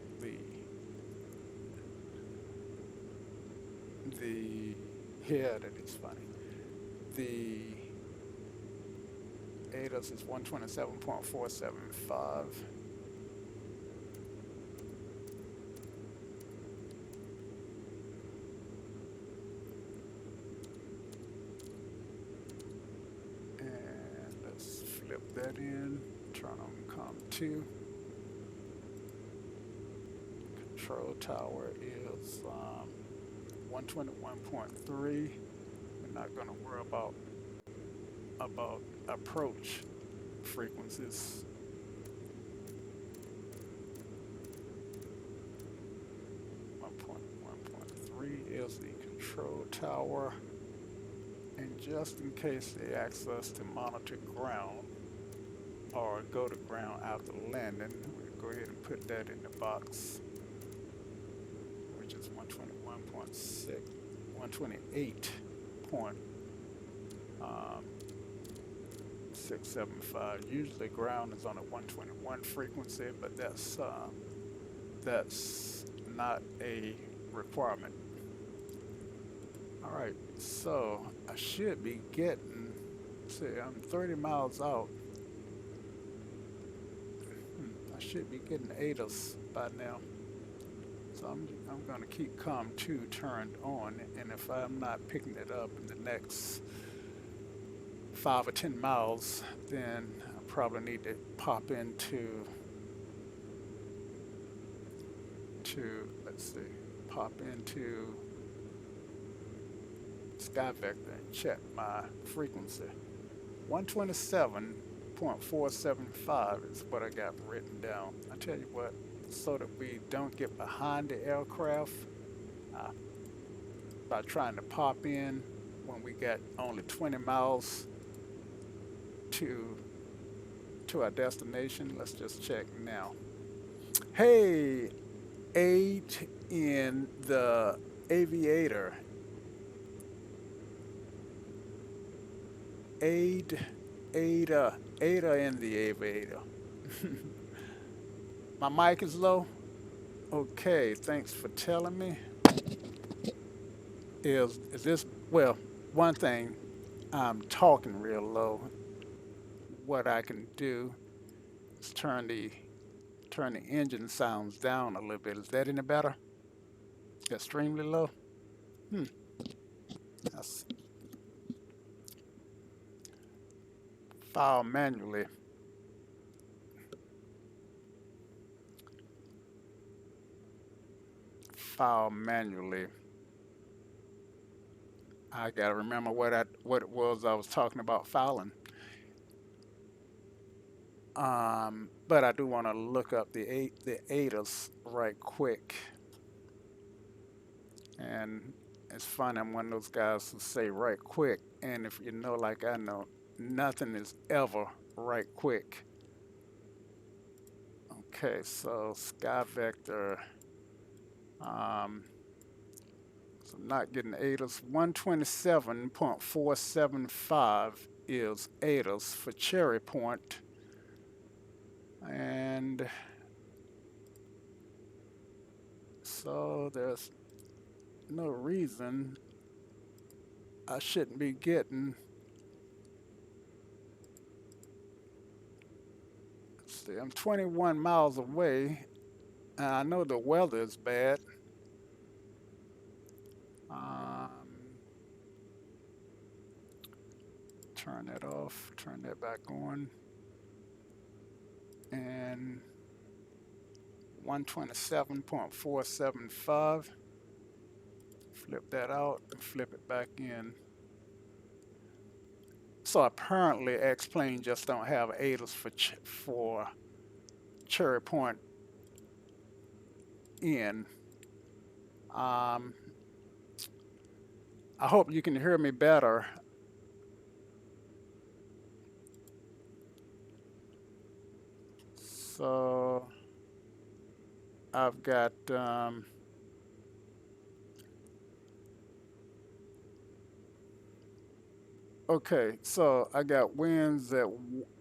[SPEAKER 1] yeah, that is funny. The ATOS is 127.475. And let's flip that in, turn on COM2. Control tower is 121.3. We're not going to worry about approach. frequencies. One point 1.3 is the control tower. And just in case they ask us to monitor ground or go to ground after landing, we'll go ahead and put that in the box, which is 121.6, 128.675. Usually ground is on a 121 frequency, but that's not a requirement. All right, so I should be getting, see, I'm 30 miles out. I should be getting ATIS by now. So I'm going to keep COM2 turned on, and if I'm not picking it up in the next 5 or 10 miles, then I probably need to pop into, let's see, pop into Sky Vector and check my frequency. 127.475 is what I got written down. I tell you what, so that we don't get behind the aircraft by trying to pop in when we got only 20 miles to our destination. Let's just check now. Hey, aid in the Aviator. Ada in the Aviator. My mic is low. Okay, thanks for telling me. Is this, well, one thing, I'm talking real low. What I can do is turn the engine sounds down a little bit. Is that any better? Extremely low. That's file manually. File manually. I gotta remember what it was I was talking about filing. But I do want to look up the ATIS right quick. And it's funny, I'm one of those guys who say right quick. And if you know, like I know, nothing is ever right quick. Okay, so Sky Vector. So I'm not getting ATIS. 127.475 is ATIS for Cherry Point. And so there's no reason I shouldn't be getting, let's see, I'm 21 miles away, and I know the weather is bad. Turn that off, turn that back on, and 127.475, flip that out and flip it back in. So apparently X-Plane just don't have ATIS for Cherry Point in. I hope you can hear me better. So I've got okay, so I got winds at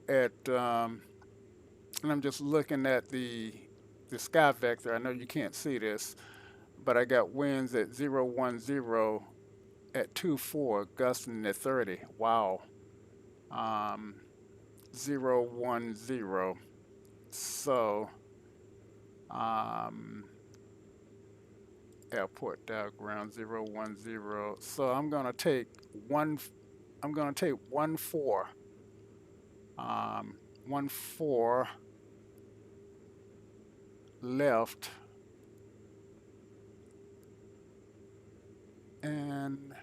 [SPEAKER 1] and I'm just looking at the Sky Vector. I know you can't see this, but I got winds at 010 at 24, gusting at 30. Wow. 010. So airport diagram 010. So I'm gonna take 1 4. 1 4 left, and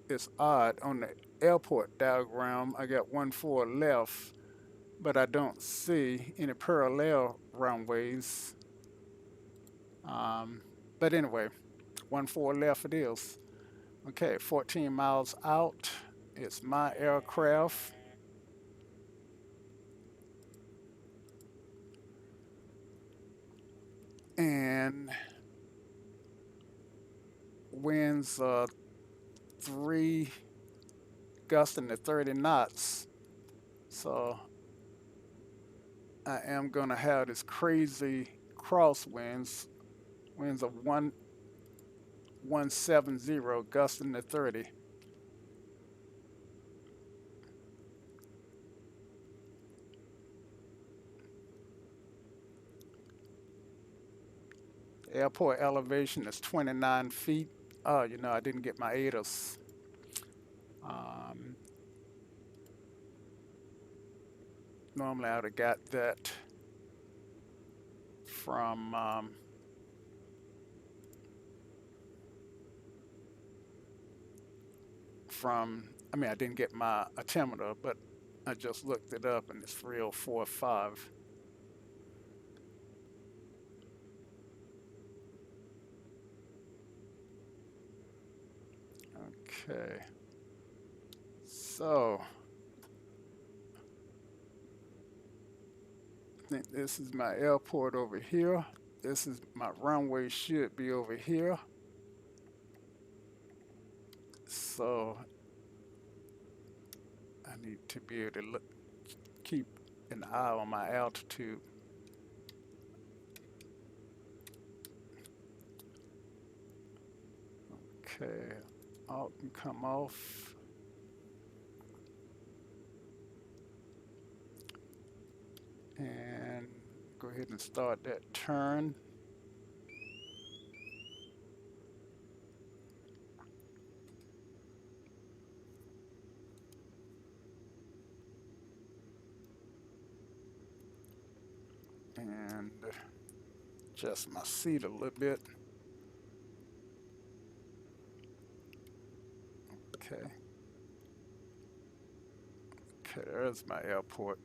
[SPEAKER 1] it's odd on the airport diagram. I got 1 4 left, but I don't see any parallel runways. Um, but anyway, 1-4 left it is. Okay, 14 miles out. It's my aircraft. And winds 3 gusting to 30 knots. So I am going to have this crazy crosswinds, winds of 170 gusting to 30. Airport elevation is 29 feet. Oh, I didn't get my ADAS. Um, Normally I would have got that from I mean, I didn't get my altimeter, but I just looked it up and it's 3045. Okay. So I think this is my airport over here. This is my runway, should be over here. So I need to be able to keep an eye on my altitude. Okay, alt can come off. And go ahead and start that turn. And adjust my seat a little bit. Okay. Okay, there's my airport.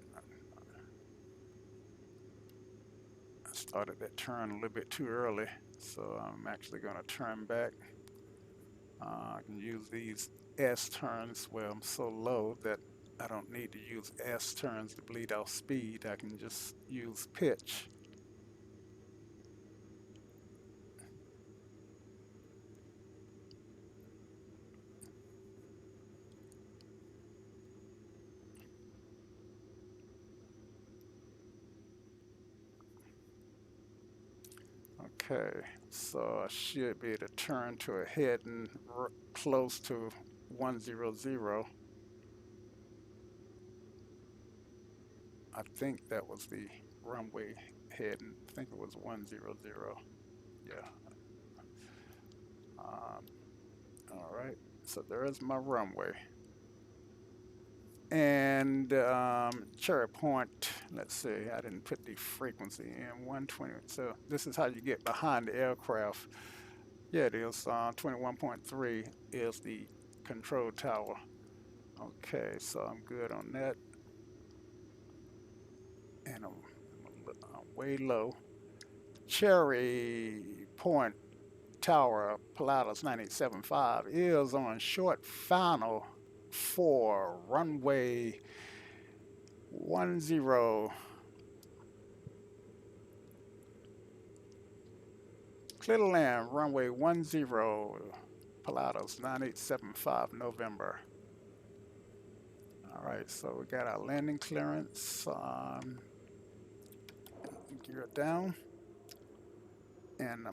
[SPEAKER 1] I started that turn a little bit too early, so I'm actually going to turn back. I can use these S turns where I'm so low that I don't need to use S turns to bleed off speed. I can just use pitch. Okay, so I should be able to turn to a heading close to 100. I think that was the runway heading. I think it was 100. Yeah. All right. So there's my runway. And Cherry Point, let's see, I didn't put the frequency in, 120. So this is how you get behind the aircraft. Yeah, it is. 21.3 is the control tower. Okay, so I'm good on that. And I'm way low. Cherry Point Tower, Pilatus 975, is on short final for runway 10. Clear to land, runway 10, Pilatus 9875, November. All right, so we got our landing clearance. Gear down, and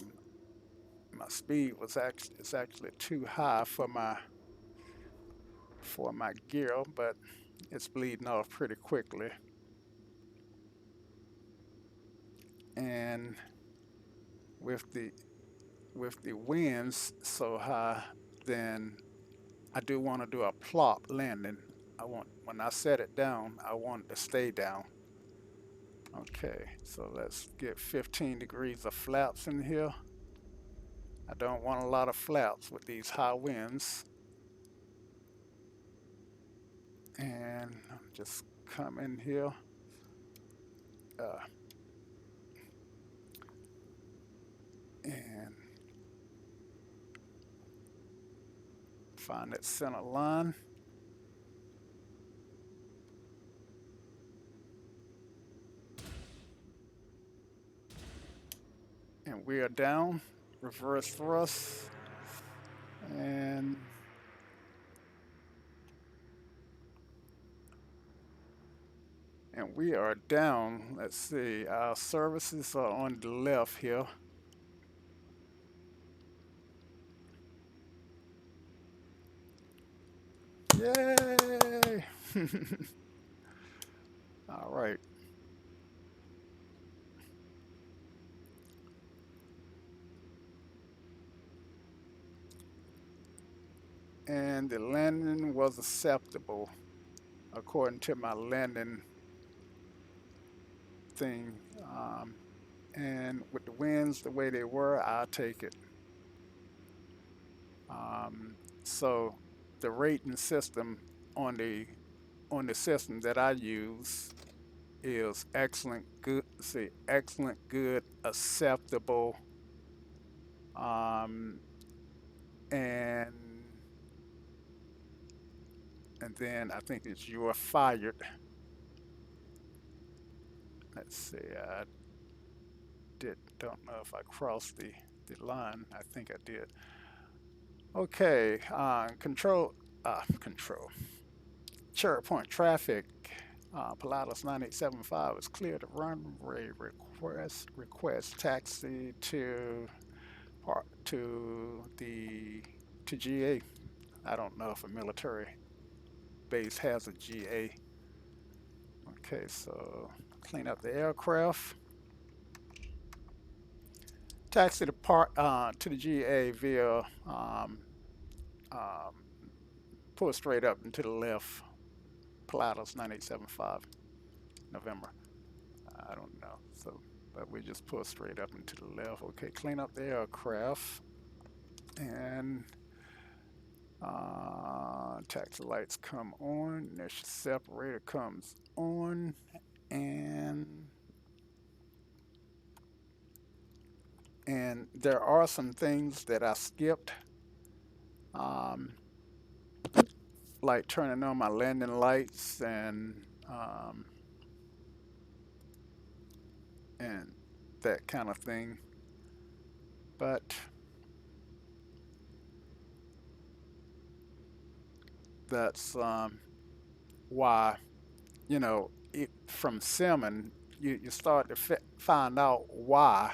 [SPEAKER 1] my speed was actually too high for my gear, but it's bleeding off pretty quickly. And with the winds so high, then I do want to do a plop landing. When I set it down, I want it to stay down. Okay, so let's get 15 degrees of flaps in here. I don't want a lot of flaps with these high winds. And just come in here. uh, and find that center line. And we are down, reverse thrust, and we are down. Let's see, our services are on the left here. Yay! All right. And the landing was acceptable according to my landing thing. And with the winds the way they were, I'll take it. So the rating system on the system that I use is excellent, good, see, excellent, good, acceptable, um, and then I think it's you're fired. Let's see, I don't know if I crossed the line. I think I did. Okay, control. Cherry Point traffic. Pilatus 9875 is clear to runway request taxi to GA. I don't know if a military base has a GA. Okay, so clean up the aircraft. Taxi to the GA via um, pull straight up and to the left. Pilatus 9875 November. I don't know. So, but we just pull straight up and to the left. Okay, clean up the aircraft and taxi lights come on. Inertial separator comes on, and there are some things that I skipped, um, like turning on my landing lights and that kind of thing. But that's why, from simming, you start to find out why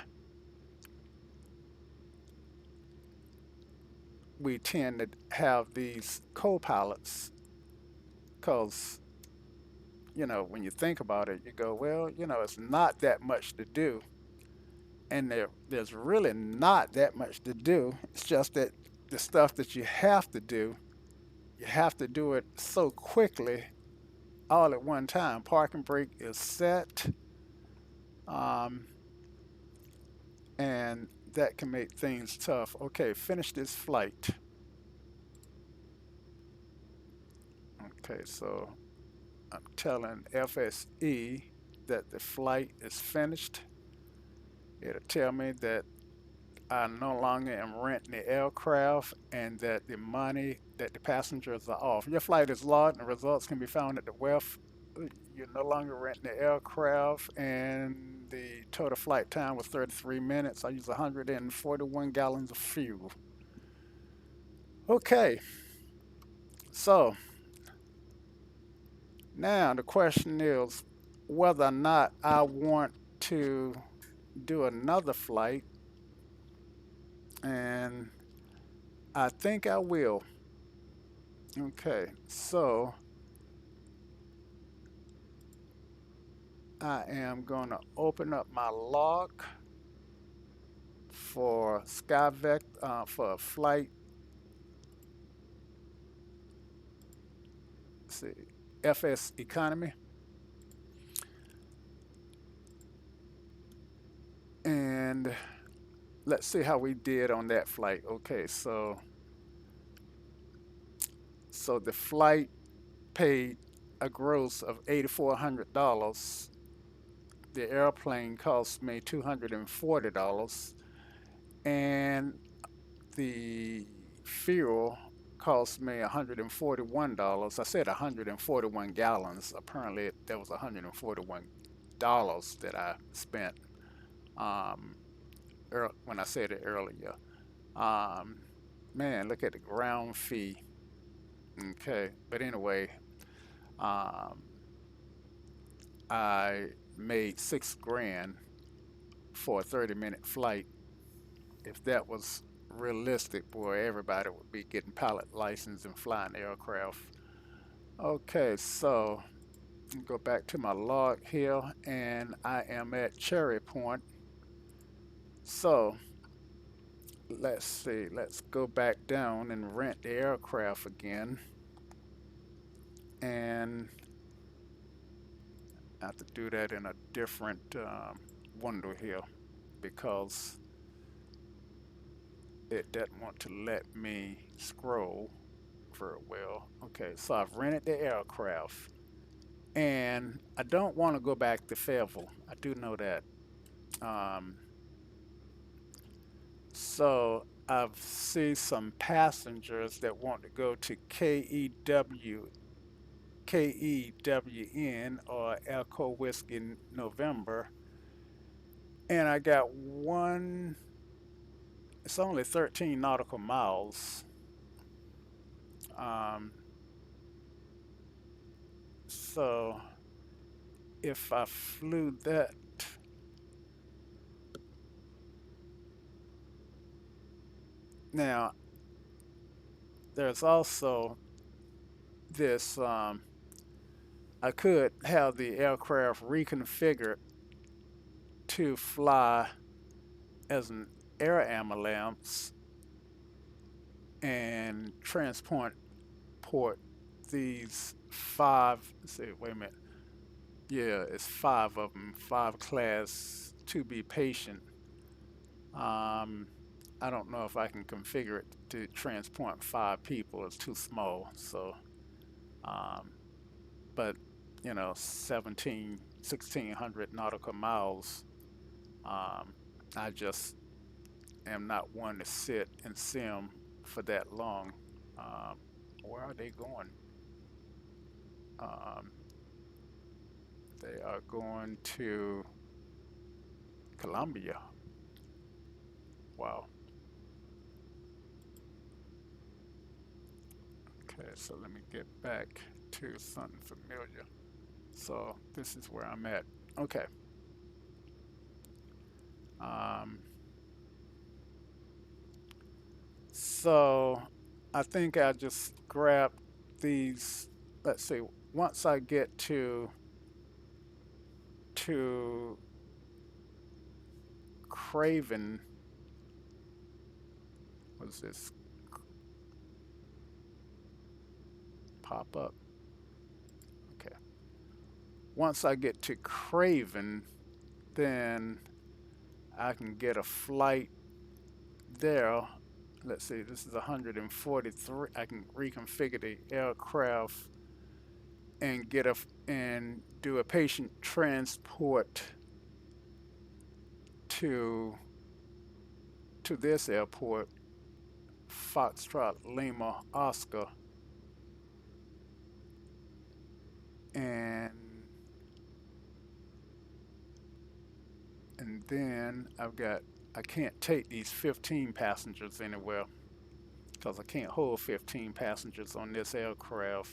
[SPEAKER 1] we tend to have these co-pilots. Because, when you think about it, you go, well, it's not that much to do. And there's really not that much to do. It's just that the stuff that you have to do, you have to do it so quickly all at one time. Parking brake is set, um, and that can make things tough. Okay, finish this flight. Okay, so I'm telling FSE that the flight is finished. It'll tell me that I no longer am renting the aircraft and that the passengers are off. Your flight is logged and the results can be found at the web. You're no longer renting the aircraft and the total flight time was 33 minutes. I use 141 gallons of fuel. Okay, so now the question is whether or not I want to do another flight, and I think I will. Okay, so I am going to open up my log for for flight. Let's see, FSEconomy, and let's see how we did on that flight. Okay, so the flight paid a gross of $8,400, the airplane cost me $240, and the fuel cost me $141. I said 141 gallons. Apparently, there was $141 that I spent um, when I said it earlier. Um, Man, look at the ground fee. Okay, but anyway, um, I made 6 grand for a 30-minute flight. If that was realistic, boy, everybody would be getting pilot license and flying aircraft. Okay, so go back to my log here, and I am at Cherry Point. So let's see, let's go back down and rent the aircraft again. And I have to do that in a different window here because it doesn't want to let me scroll very well. Okay, so I've rented the aircraft, and I don't want to go back to Fayetteville. I do know that. Um, so I've seen some passengers that want to go to KEWN or Echo Whiskey November, and I got one. It's only 13 nautical miles. Um, so if I flew that, now there's also this. I could have the aircraft reconfigured to fly as an air ambulance and transport these five. Let's see, wait a minute. Yeah, it's five of them, five class to be patient. Um, I don't know if I can configure it to transport 5 people. It's too small. So, um, but 1600 nautical miles. Um, I just am not one to sit and sim for that long. Um, where are they going? Um, they are going to Colombia. Wow. Okay, so let me get back to something familiar. So this is where I'm at. Okay. Um, so I think I just grab these. Let's see. Once I get to Craven, what's this pop up? Okay. Once I get to Craven, then I can get a flight there. Let's see, this is 143. I can reconfigure the aircraft and and do a patient transport to this airport, Foxtrot Lima Oscar, and then I can't take these 15 passengers anywhere because I can't hold 15 passengers on this aircraft.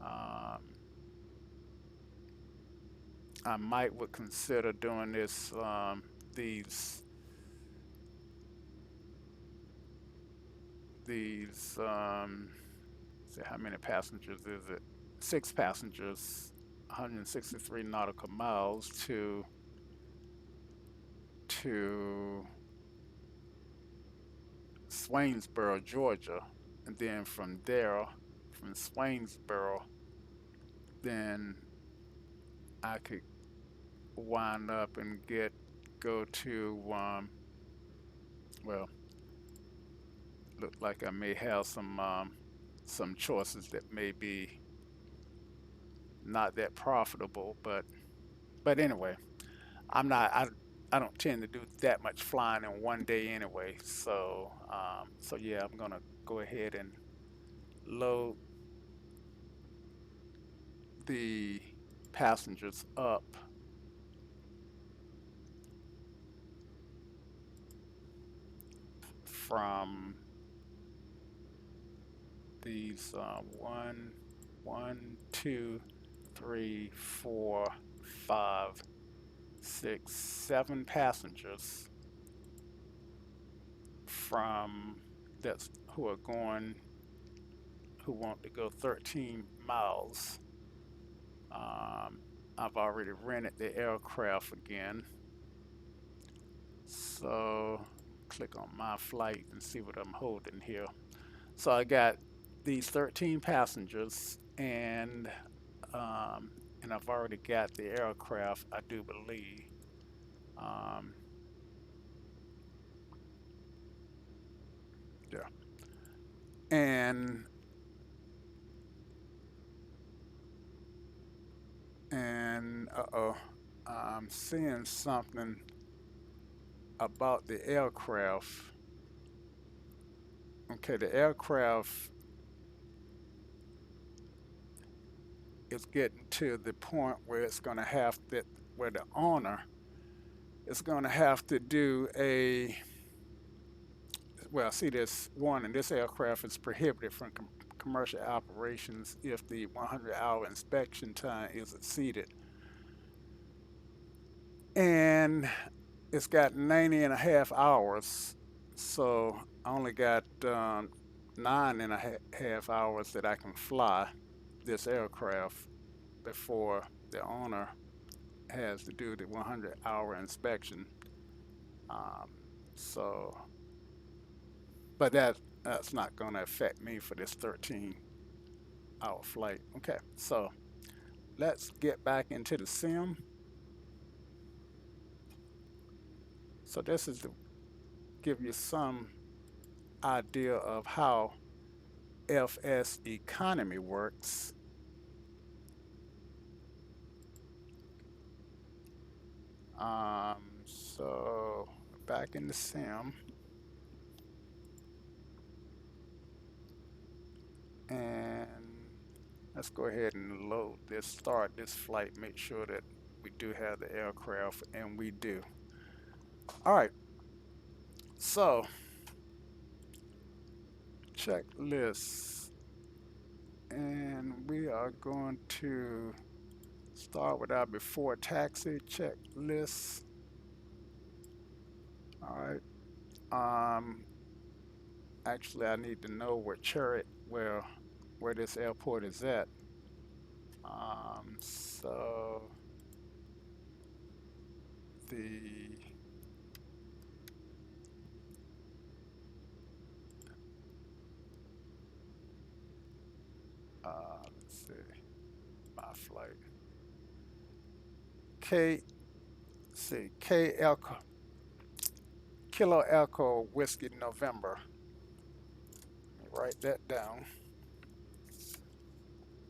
[SPEAKER 1] Um, I might would consider doing this these see how many passengers is it? 6 passengers, 163 nautical miles to Swainsboro, Georgia, and then from there, from Swainsboro, then I could wind up and go to well, look like I may have some choices that may be not that profitable, but But anyway, I'm not. I don't tend to do that much flying in one day anyway. So yeah, I'm gonna go ahead and load the passengers up from these one, two, three, four, five, six, seven passengers from that's who are going who want to go 13 miles. Um, I've already rented the aircraft again, so click on my flight and see what I'm holding here. So I got these 13 passengers, um, and I've already got the aircraft, I do believe. Um, yeah, and uh-oh, I'm seeing something about the aircraft. Okay, the aircraft is getting to the point where it's going to have to, where the owner is going to have to do a, well, see this one, and this aircraft is prohibited from commercial operations if the 100-hour inspection time is exceeded. And it's got 90 and a half hours, so I only got 9.5 hours that I can fly this aircraft before the owner has to do the 100-hour inspection. Um, so, but that's not going to affect me for this 13-hour flight. Okay, so let's get back into the sim. So this is to give you some idea of how FS economy works. So back in the sim, and let's go ahead and load this, start this flight, make sure that we do have the aircraft, and we do. All right, so checklist, and we are going to start with our before taxi checklist. All right. Actually, I need to know where this airport is at. So the let's see, my flight. K see K Elko Kilo Echo Whiskey November. Let me write that down.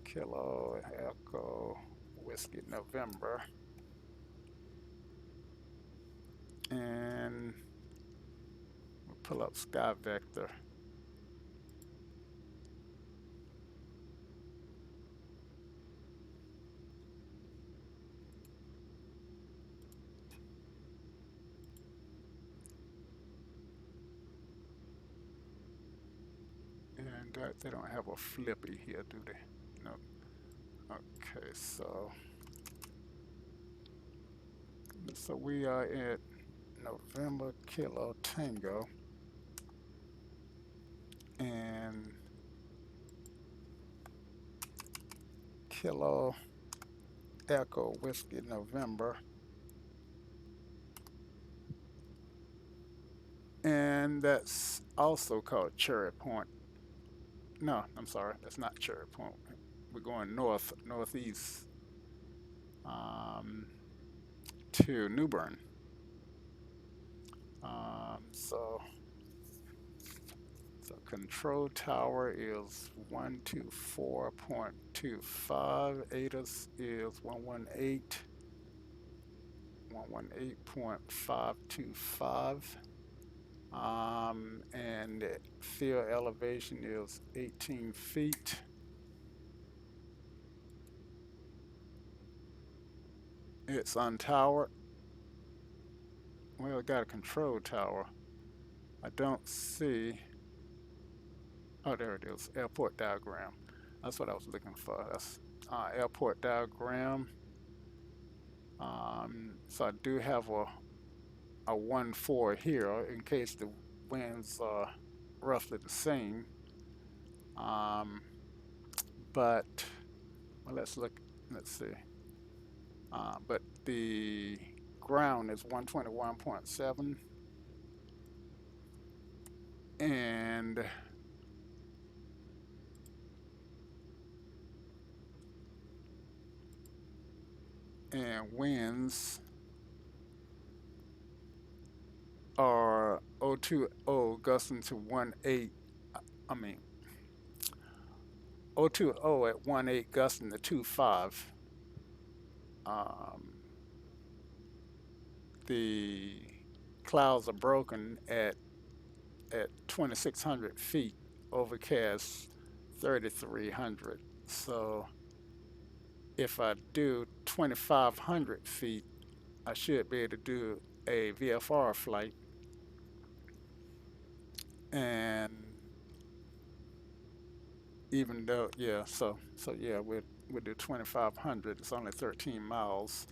[SPEAKER 1] Kilo Echo Whiskey November. And we'll pull up Sky Vector. And they don't have a flippy here, do they? No. Okay, so we are at November Kilo Tango, and Kilo Echo Whiskey November, and that's also called Cherry Point. No, I'm sorry, that's not Cherry Point. We're going northeast um, to New Bern. So control tower is 124.25. ATIS is 118. 118.525. And the field elevation is 18 feet. It's untowered. Well, it got a control tower. I don't see. Oh, there it is. Airport diagram. That's what I was looking for. That's airport diagram. So I do have a 1-4 here in case the winds are roughly the same. But well, let's look. Let's see. But the ground is 121.7, and winds are 020 gusting to 18. I mean 020 at 18 gusting to 25. Um, the clouds are broken at 2,600 feet, overcast 3,300. So if I do 2,500 feet, I should be able to do a VFR flight. And even though, yeah, so yeah, we'll do 2,500. It's only 13 miles.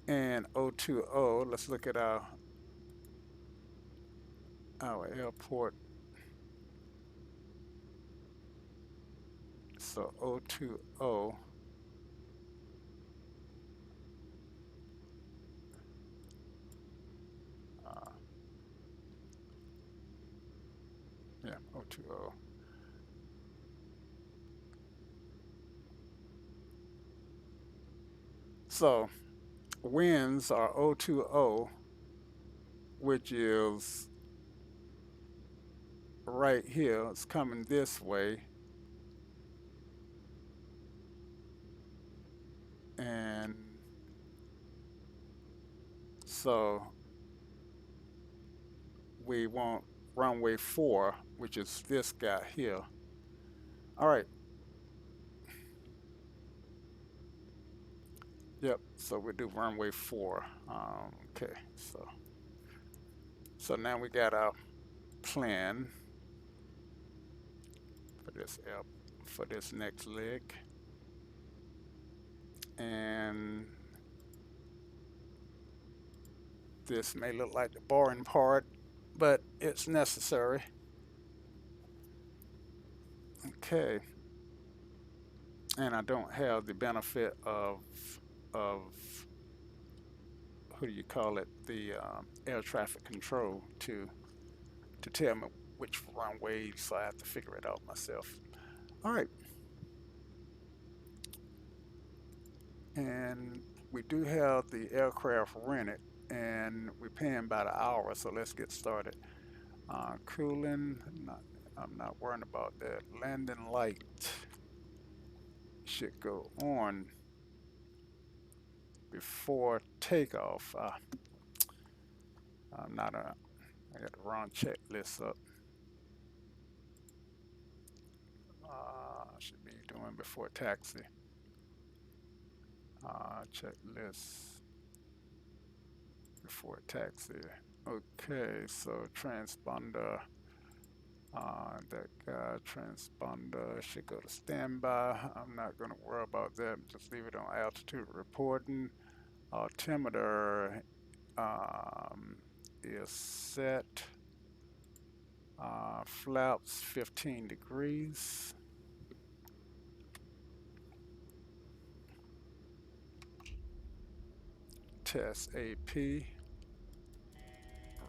[SPEAKER 1] And 020, let's look at our airport. So 020, uh, yeah, 020. So winds are 020, which is right here. It's coming this way. And so we want runway 4, which is this guy here. All right. Yep. So we do runway 4. Okay. So now we got our plan for this next leg, and this may look like the boring part, but it's necessary. Okay. And I don't have the benefit of who do you call it, the air traffic control to tell me which runway, so I have to figure it out myself. All right. And we do have the aircraft rented, and we're paying by the hour, so let's get started. Cooling, I'm not worrying about that. Landing light should go on before takeoff. I'm not a, I got the wrong checklist up. Should be doing before taxi. Checklist before taxi. Okay, so transponder. That guy transponder should go to standby. I'm not going to worry about that. Just leave it on altitude reporting. Altimeter is set. Flaps 15 degrees. Test AP.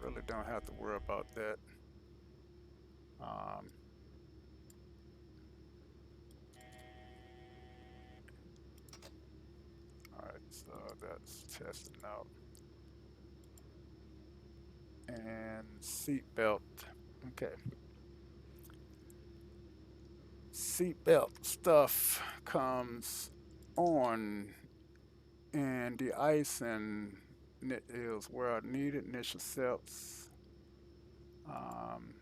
[SPEAKER 1] Really don't have to worry about that. Alright, so that's testing out. And seatbelt. Okay. Seatbelt stuff comes on, and the icing is where needed. Initial sets um,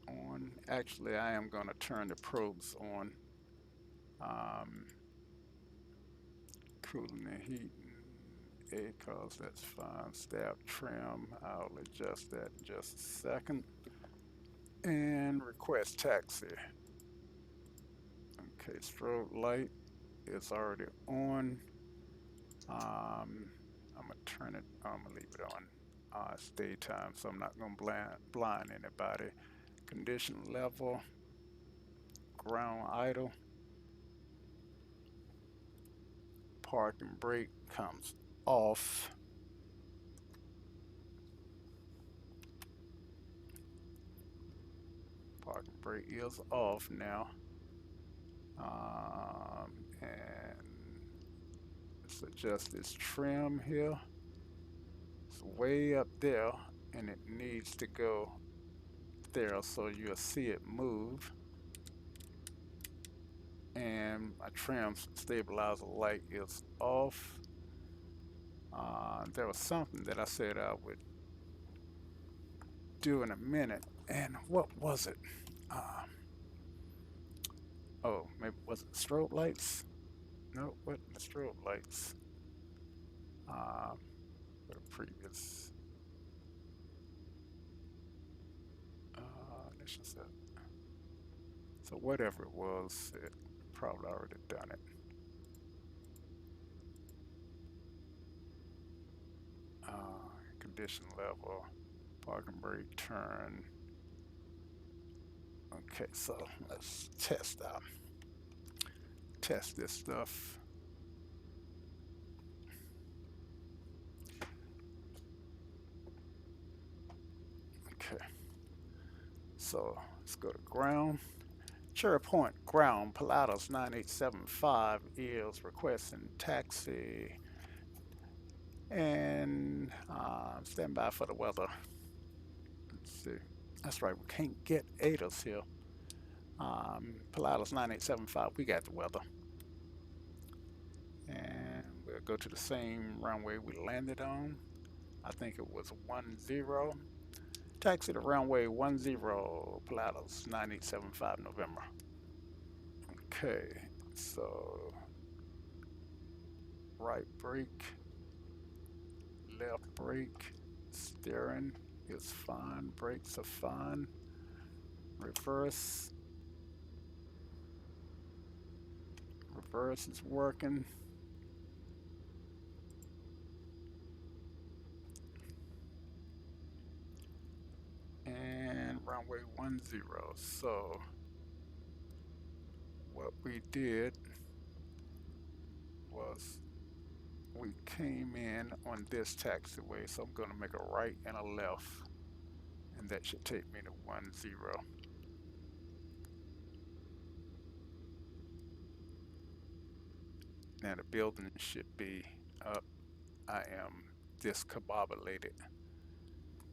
[SPEAKER 1] on. Actually, I am going to turn the probes on. Um, Cooling and heating. Cause that's fine. Stab trim. I'll adjust that in just a second. And request taxi. Okay, strobe light is already on. I'm gonna turn it. I'm gonna leave it on. It's daytime, so I'm not gonna blind anybody. Condition level. Ground idle. Park and brake comes off. Park and brake is off now. And let's adjust this trim here. It's way up there and it needs to go there, so you'll see it move. And my trim stabilizer light is off. There was something that I said I would do in a minute, and what was it? Oh, maybe was it strobe lights? No, what the strobe lights? Uh, the previous initial set. So whatever it was, it probably already done it. Condition level, park and brake turn. Okay, so let's test this stuff. Okay, so let's go to ground. Cherry Point ground, Pilatus 9875 is requesting taxi and stand by for the weather. Let's see. That's right, we can't get ADAS here. Pilatus 9875, we got the weather. And we'll go to the same runway we landed on. I think it was 10. Taxi to runway 10, Pilatus 9875 November. Okay, so right brake, left brake, steering is fine, brakes are fine, reverse is working. And runway 10. So what we did was we came in on this taxiway, so I'm going to make a right and a left, and that should take me to 10. Now the building should be up. I am discombobulated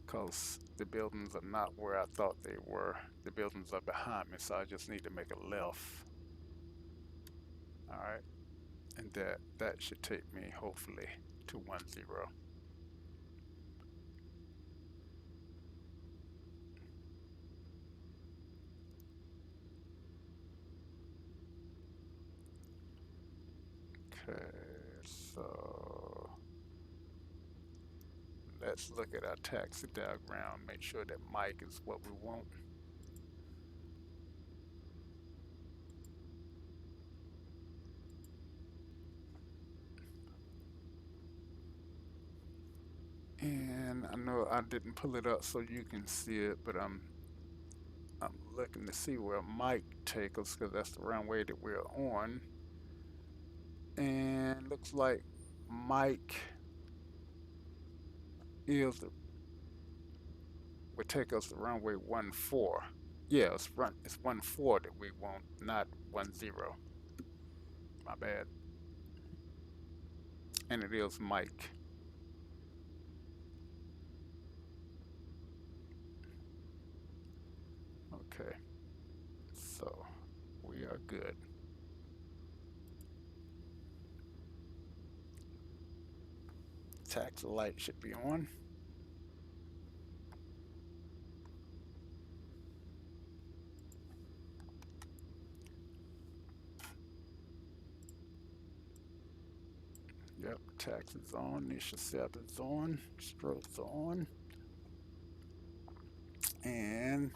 [SPEAKER 1] because the buildings are not where I thought they were. The buildings are behind me, so I just need to make a left. All right, and that should take me hopefully to 10. Okay, so let's look at our taxi diagram, make sure that Mike is what we want. And I know I didn't pull it up so you can see it, but I'm looking to see where Mike takes us because that's the runway that we're on. And looks like Mike is the would take us to runway 14. Yeah, it's 14 that we want, not 10. My bad. And it is Mike. Okay, so we are good. Taxi light should be on. Yep, taxi's on. Initial set is on. Strobes are on. And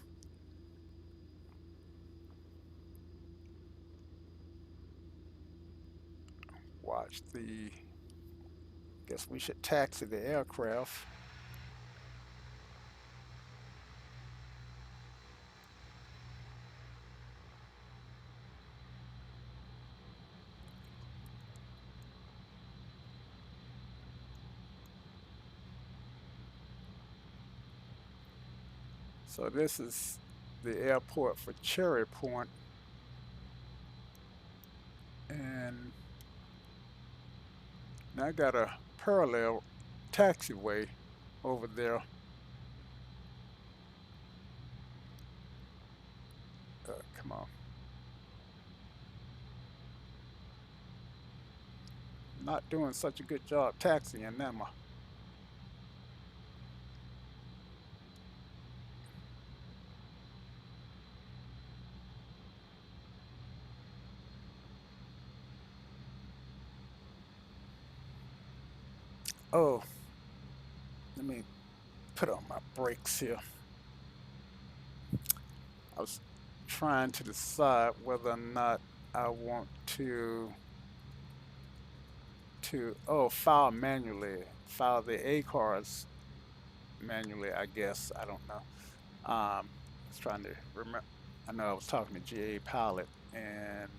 [SPEAKER 1] watch the. Guess we should taxi the aircraft. So this is the airport for Cherry Point, and I got a parallel taxiway over there. Come on. Not doing such a good job taxiing them. Oh, let me put on my brakes here. I was trying to decide whether or not I want to file manually, file the A cars manually. I guess I don't know. I was trying to remember. I know I was talking to GA Pilot, and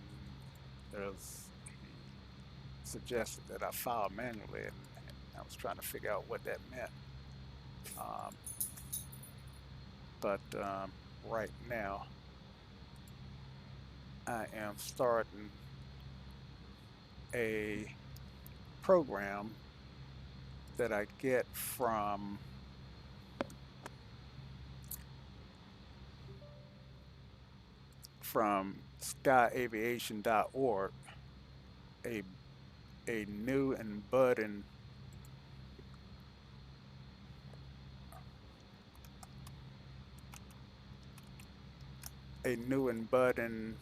[SPEAKER 1] there's he suggested that I file manually, and I was trying to figure out what that meant. Um, but right now, I am starting a program that I get from skyaviation.org, a a new and budding a new and budding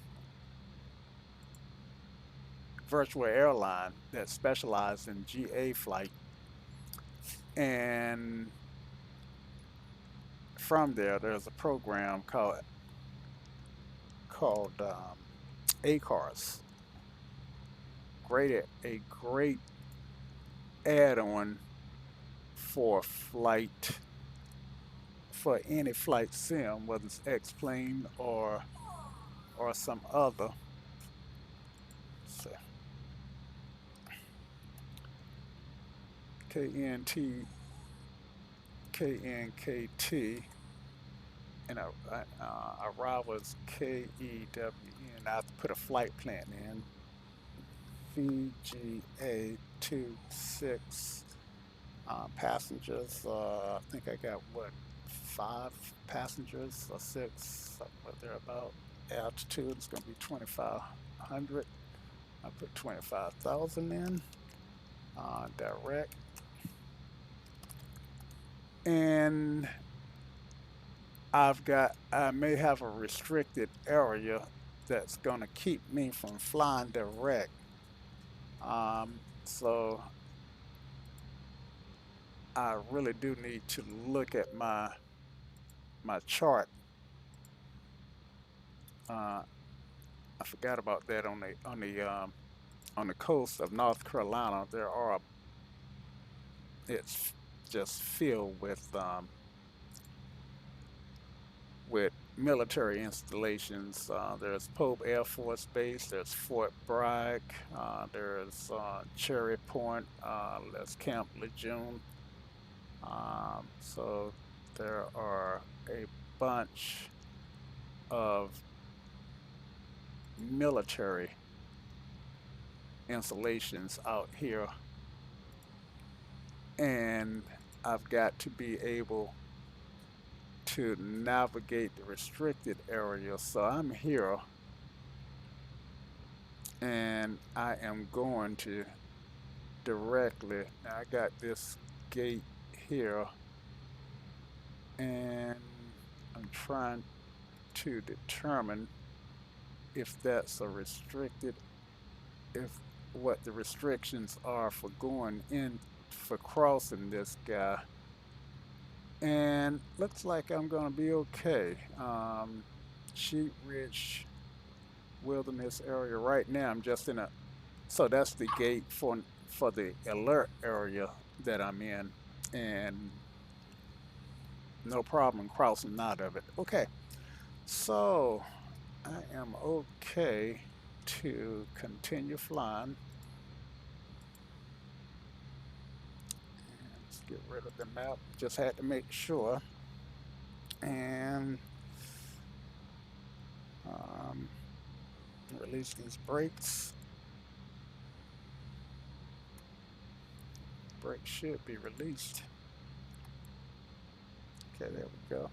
[SPEAKER 1] virtual airline that specializes in GA flight. And from there, there's a program called ACARS. A great add-on for flight for any flight sim, whether it's X-plane or some other. So KNT, KNKT, and arrival is KEWN. I have to put a flight plan in. VGA26 passengers. I think I got what, 5 passengers or 6, something like thereabout. Altitude is going to be 2,500. I put 25,000 in. Direct. And I may have a restricted area that's going to keep me from flying direct. So I really do need to look at my chart. Uh, I forgot about that on the coast of North Carolina. It's just filled with military installations. There's Pope Air Force Base. There's Fort Bragg. There's Cherry Point. There's Camp Lejeune. So there are a bunch of military installations out here, and I've got to be able to navigate the restricted area. So I'm here, and I am going to directly. Now I got this gate here, and I'm trying to determine if that's a restricted, if what the restrictions are for going in, for crossing this guy. And looks like I'm gonna be okay. Sheep Ridge Wilderness area right now. I'm just in a, so that's the gate for the alert area that I'm in, and no problem crossing out of it. Okay, so I am okay to continue flying. And let's get rid of the map. Just had to make sure. And um, release these brakes. Brakes should be released. Okay, there we go.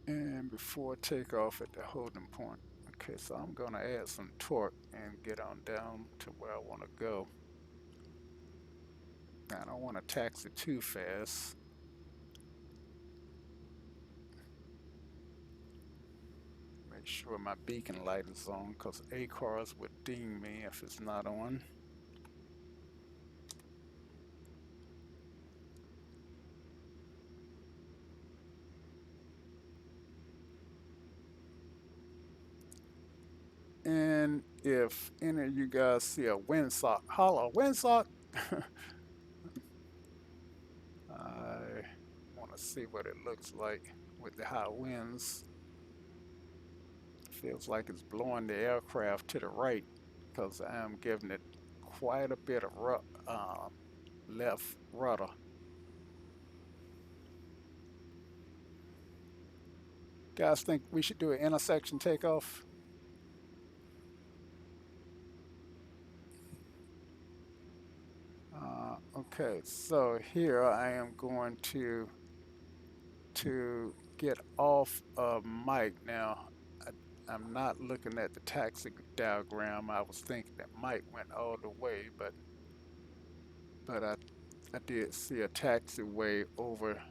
[SPEAKER 1] And before takeoff at the holding point. Okay, so I'm gonna add some torque and get on down to where I want to go. I don't want to taxi too fast. Make sure my beacon light is on, because ACARS would ding me if it's not on. And if any of you guys see a windsock, holla, windsock! I want to see what it looks like with the high winds. Feels like it's blowing the aircraft to the right, because I am giving it quite a bit of left rudder. Guys think we should do an intersection takeoff? Okay, so here I am going to get off of Mike now. I'm not looking at the taxi diagram. I was thinking that Mike went all the way, but I did see a taxiway over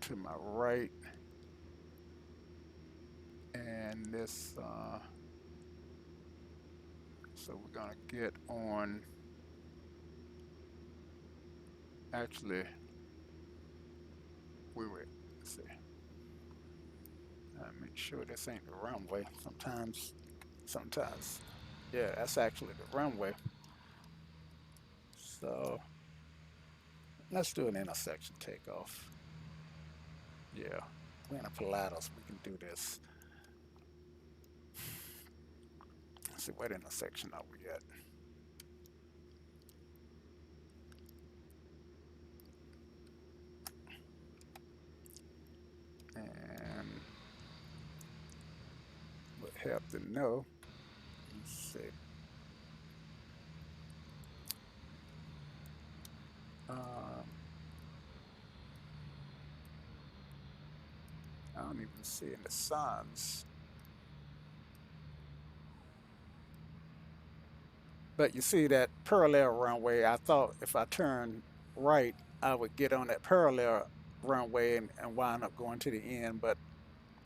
[SPEAKER 1] to my right, and this. So we're gonna get on. Actually, we were. Let's see. Make sure this ain't the runway. Sometimes, yeah, that's actually the runway. So let's do an intersection takeoff. Yeah, we're in a Pilatus. We can do this. Let's see, what intersection are we at? And would have to know. Let's see. Um, I don't even see any signs. But you see that parallel runway, I thought if I turn right, I would get on that parallel runway and wind up going to the end, but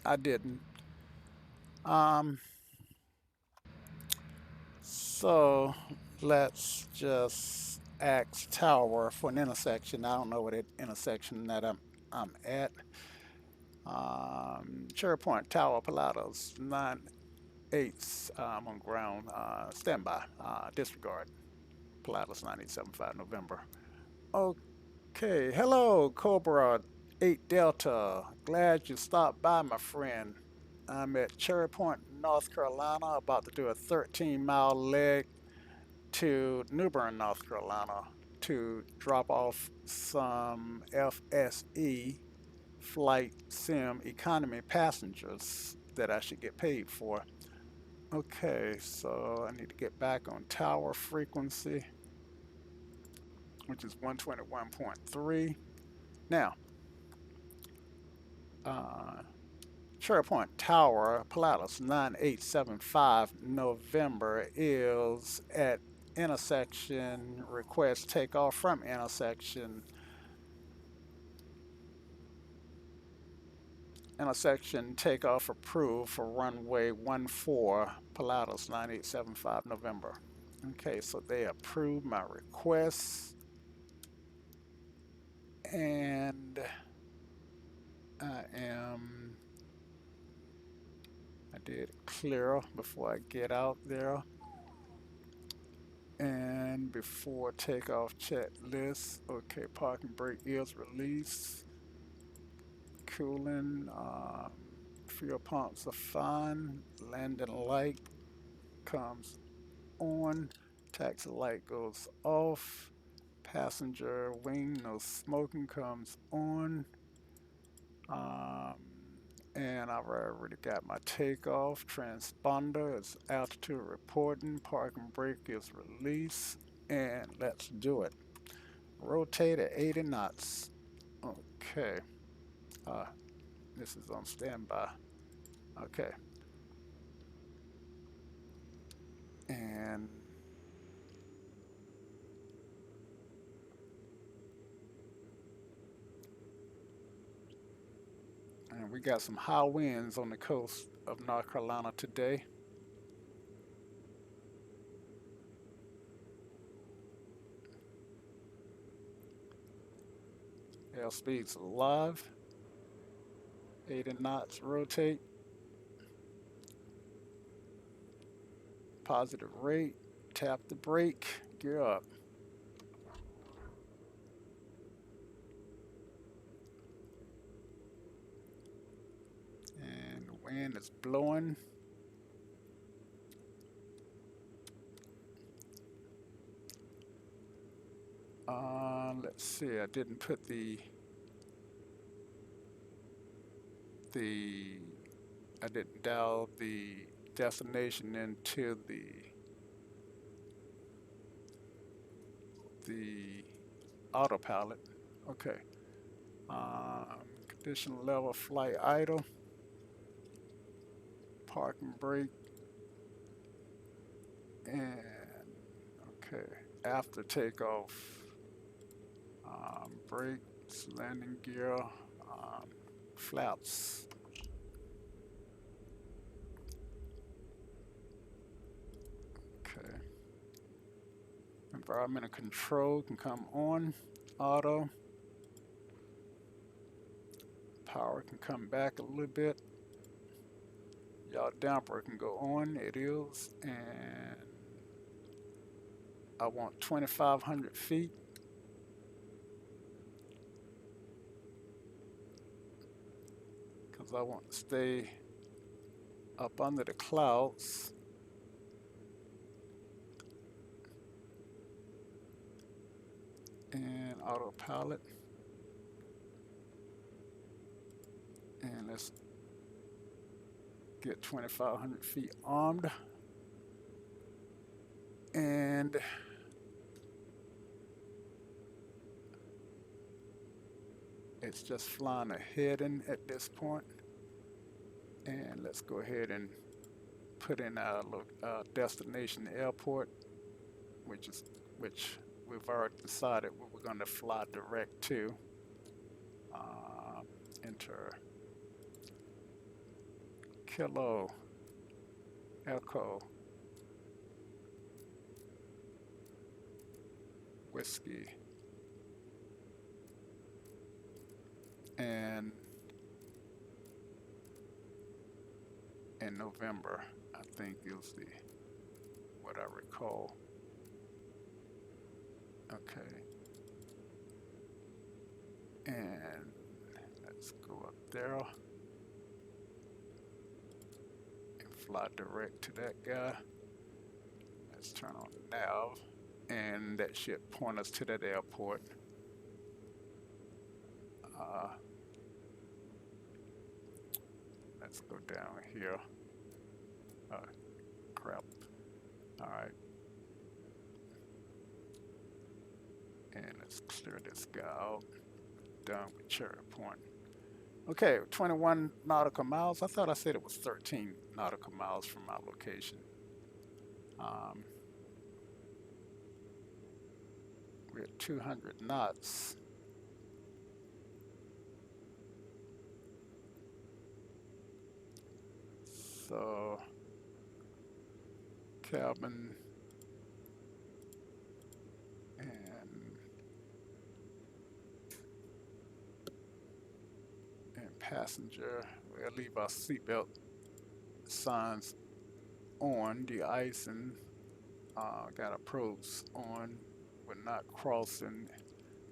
[SPEAKER 1] I didn't. Um, so let's just ask Tower for an intersection. I don't know what intersection that I'm at. Cherry Point Tower Pilatus 9/8. I'm on ground. Standby. Disregard. Pilatus 9875 November. Okay. Hello, Cobra 8 Delta. Glad you stopped by, my friend. I'm at Cherry Point, North Carolina, about to do a 13-mile leg to New Bern, North Carolina, to drop off some FSE flight sim economy passengers that I should get paid for. Okay, so I need to get back on tower frequency, which is 121.3. Now, Cherry Point Tower, Pilatus 9875 November is at intersection, request takeoff from intersection. Intersection takeoff approved for runway 14, Pilatus 9875 November. Okay, so they approved my request. And I did clear before I get out there. And before takeoff checklist, okay, parking brake is released. Cooling, fuel pumps are fine. Landing light comes on. Taxi light goes off. Passenger wing, no smoking, comes on. Um, and I've already got my takeoff. Transponder is altitude reporting. Parking brake is released. And let's do it. Rotate at 80 knots. Okay. Uh, this is on standby. Okay. And we got some high winds on the coast of North Carolina today. Airspeed's live. 80 knots, rotate. Positive rate. Tap the brake. Gear up. And the wind is blowing. Let's see, I didn't put I didn't dial the destination into the autopilot. Okay. Condition level flight idle. Parking brake. And okay, after takeoff, brakes, landing gear, flaps. Okay. Environmental control can come on. Auto. Power can come back a little bit. Yaw damper can go on. It is. And I want 2,500 feet. Because I want to stay up under the clouds. And autopilot. And let's get 2,500 feet armed. And it's just flying ahead at this point. And let's go ahead and put in our destination airport, which we've already decided what we're going to fly direct to. Enter Kilo Echo Whiskey. And in November, I think is what I recall. Okay. And let's go up there and fly direct to that guy. Let's turn on the nav, and that should point us to that airport. Let's go down here. Crap. All right. And let's clear this guy out. Done with Cherry Point. Okay, 21 nautical miles. I thought I said it was 13 nautical miles from my location. Um, we're at 200 knots. So, cabin and passenger. We'll leave our seatbelt signs on. The icing got our probes on. We're not crossing.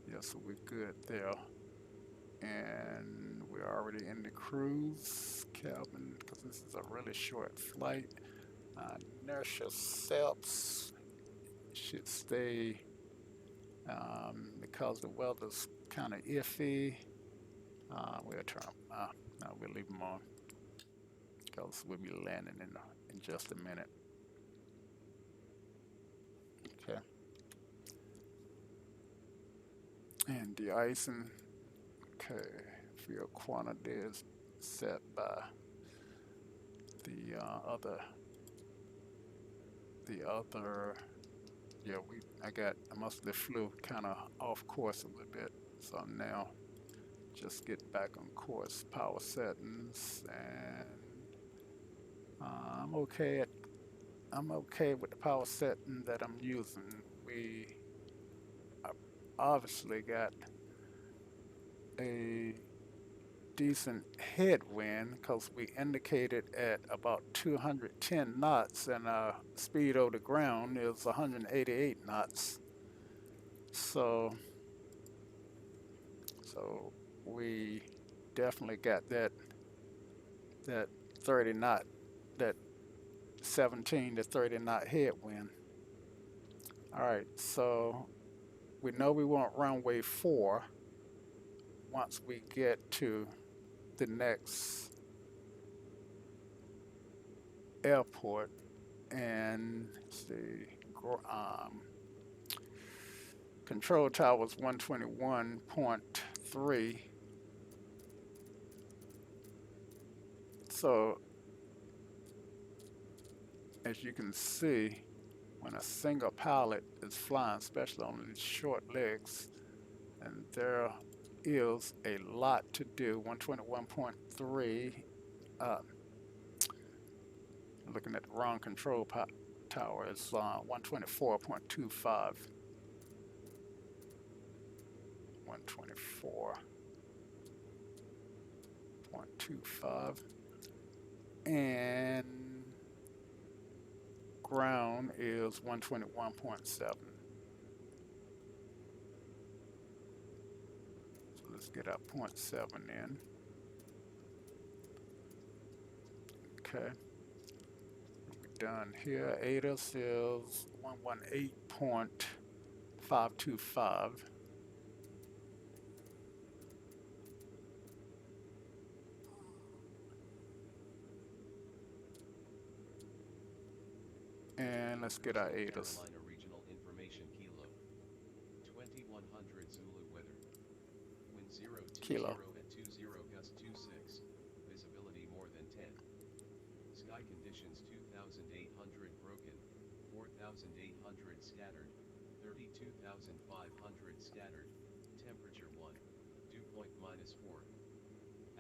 [SPEAKER 1] Yeah, so we're good there. And we're already in the cruise cabin because this is a really short flight. Inertia SEPs should stay because the weather's kind of iffy. We'll turn them. No, we'll leave them on because we'll be landing in just a minute. Okay. And de-icing. Okay. Fuel quantity is set by the other. Yeah, I must have flew kind of off course a little bit, so I'm now just getting back on course. Power settings, and I'm okay with the power setting that I'm using. We obviously got a decent headwind because we indicated at about 210 knots and our speed over the ground is 188 knots. So we definitely got that 30 knot, that 17 to 30 knot headwind. All right, so we know we want runway 4 once we get to the next airport. And let's see, control tower was 121.3. So as you can see, when a single pilot is flying, especially on these short legs, and there is a lot to do. 121.3. Looking at the wrong control tower, is 124.25. 124.25. And ground is 121.7. So let's get our 0.7 in. Okay. We're done here. ATIS is 118.525. And let's get our ATIS.
[SPEAKER 2] Carolina Regional Information Kilo. 2100 Zulu weather. Wind 020
[SPEAKER 1] Kilo.
[SPEAKER 2] at 20 gust 26. Visibility more than 10. Sky conditions 2800 broken. 4800 scattered. 32,500 scattered. Temperature 1. Dew point -4.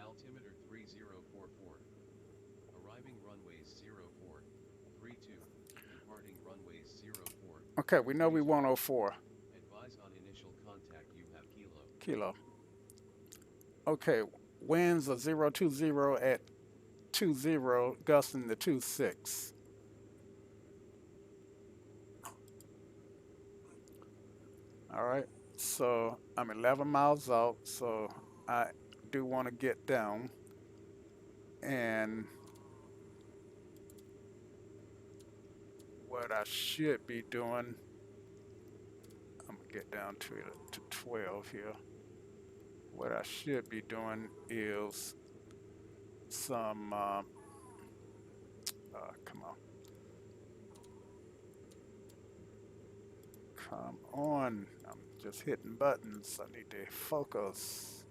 [SPEAKER 2] Altimeter 3044. Arriving runways 0432. Departing runways 04.
[SPEAKER 1] Okay, we know we 104.
[SPEAKER 2] Advise on initial contact you have Kilo.
[SPEAKER 1] Kilo. Okay, winds are 020 at 20, gusting to 26. All right, so I'm 11 miles out, so I do want to get down. And what I should be doing, I'm gonna get down to 12 here. What I should be doing is some, come on. Come on, I'm just hitting buttons. I need to focus.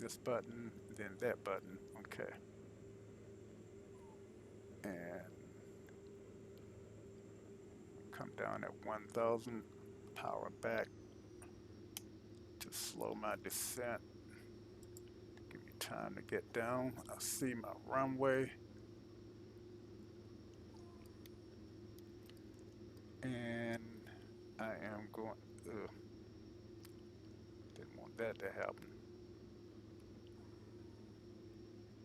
[SPEAKER 1] This button, then that button. Okay. And come down at 1,000. Power back to slow my descent. Give me time to get down. I see my runway. And I am going, didn't want that to happen.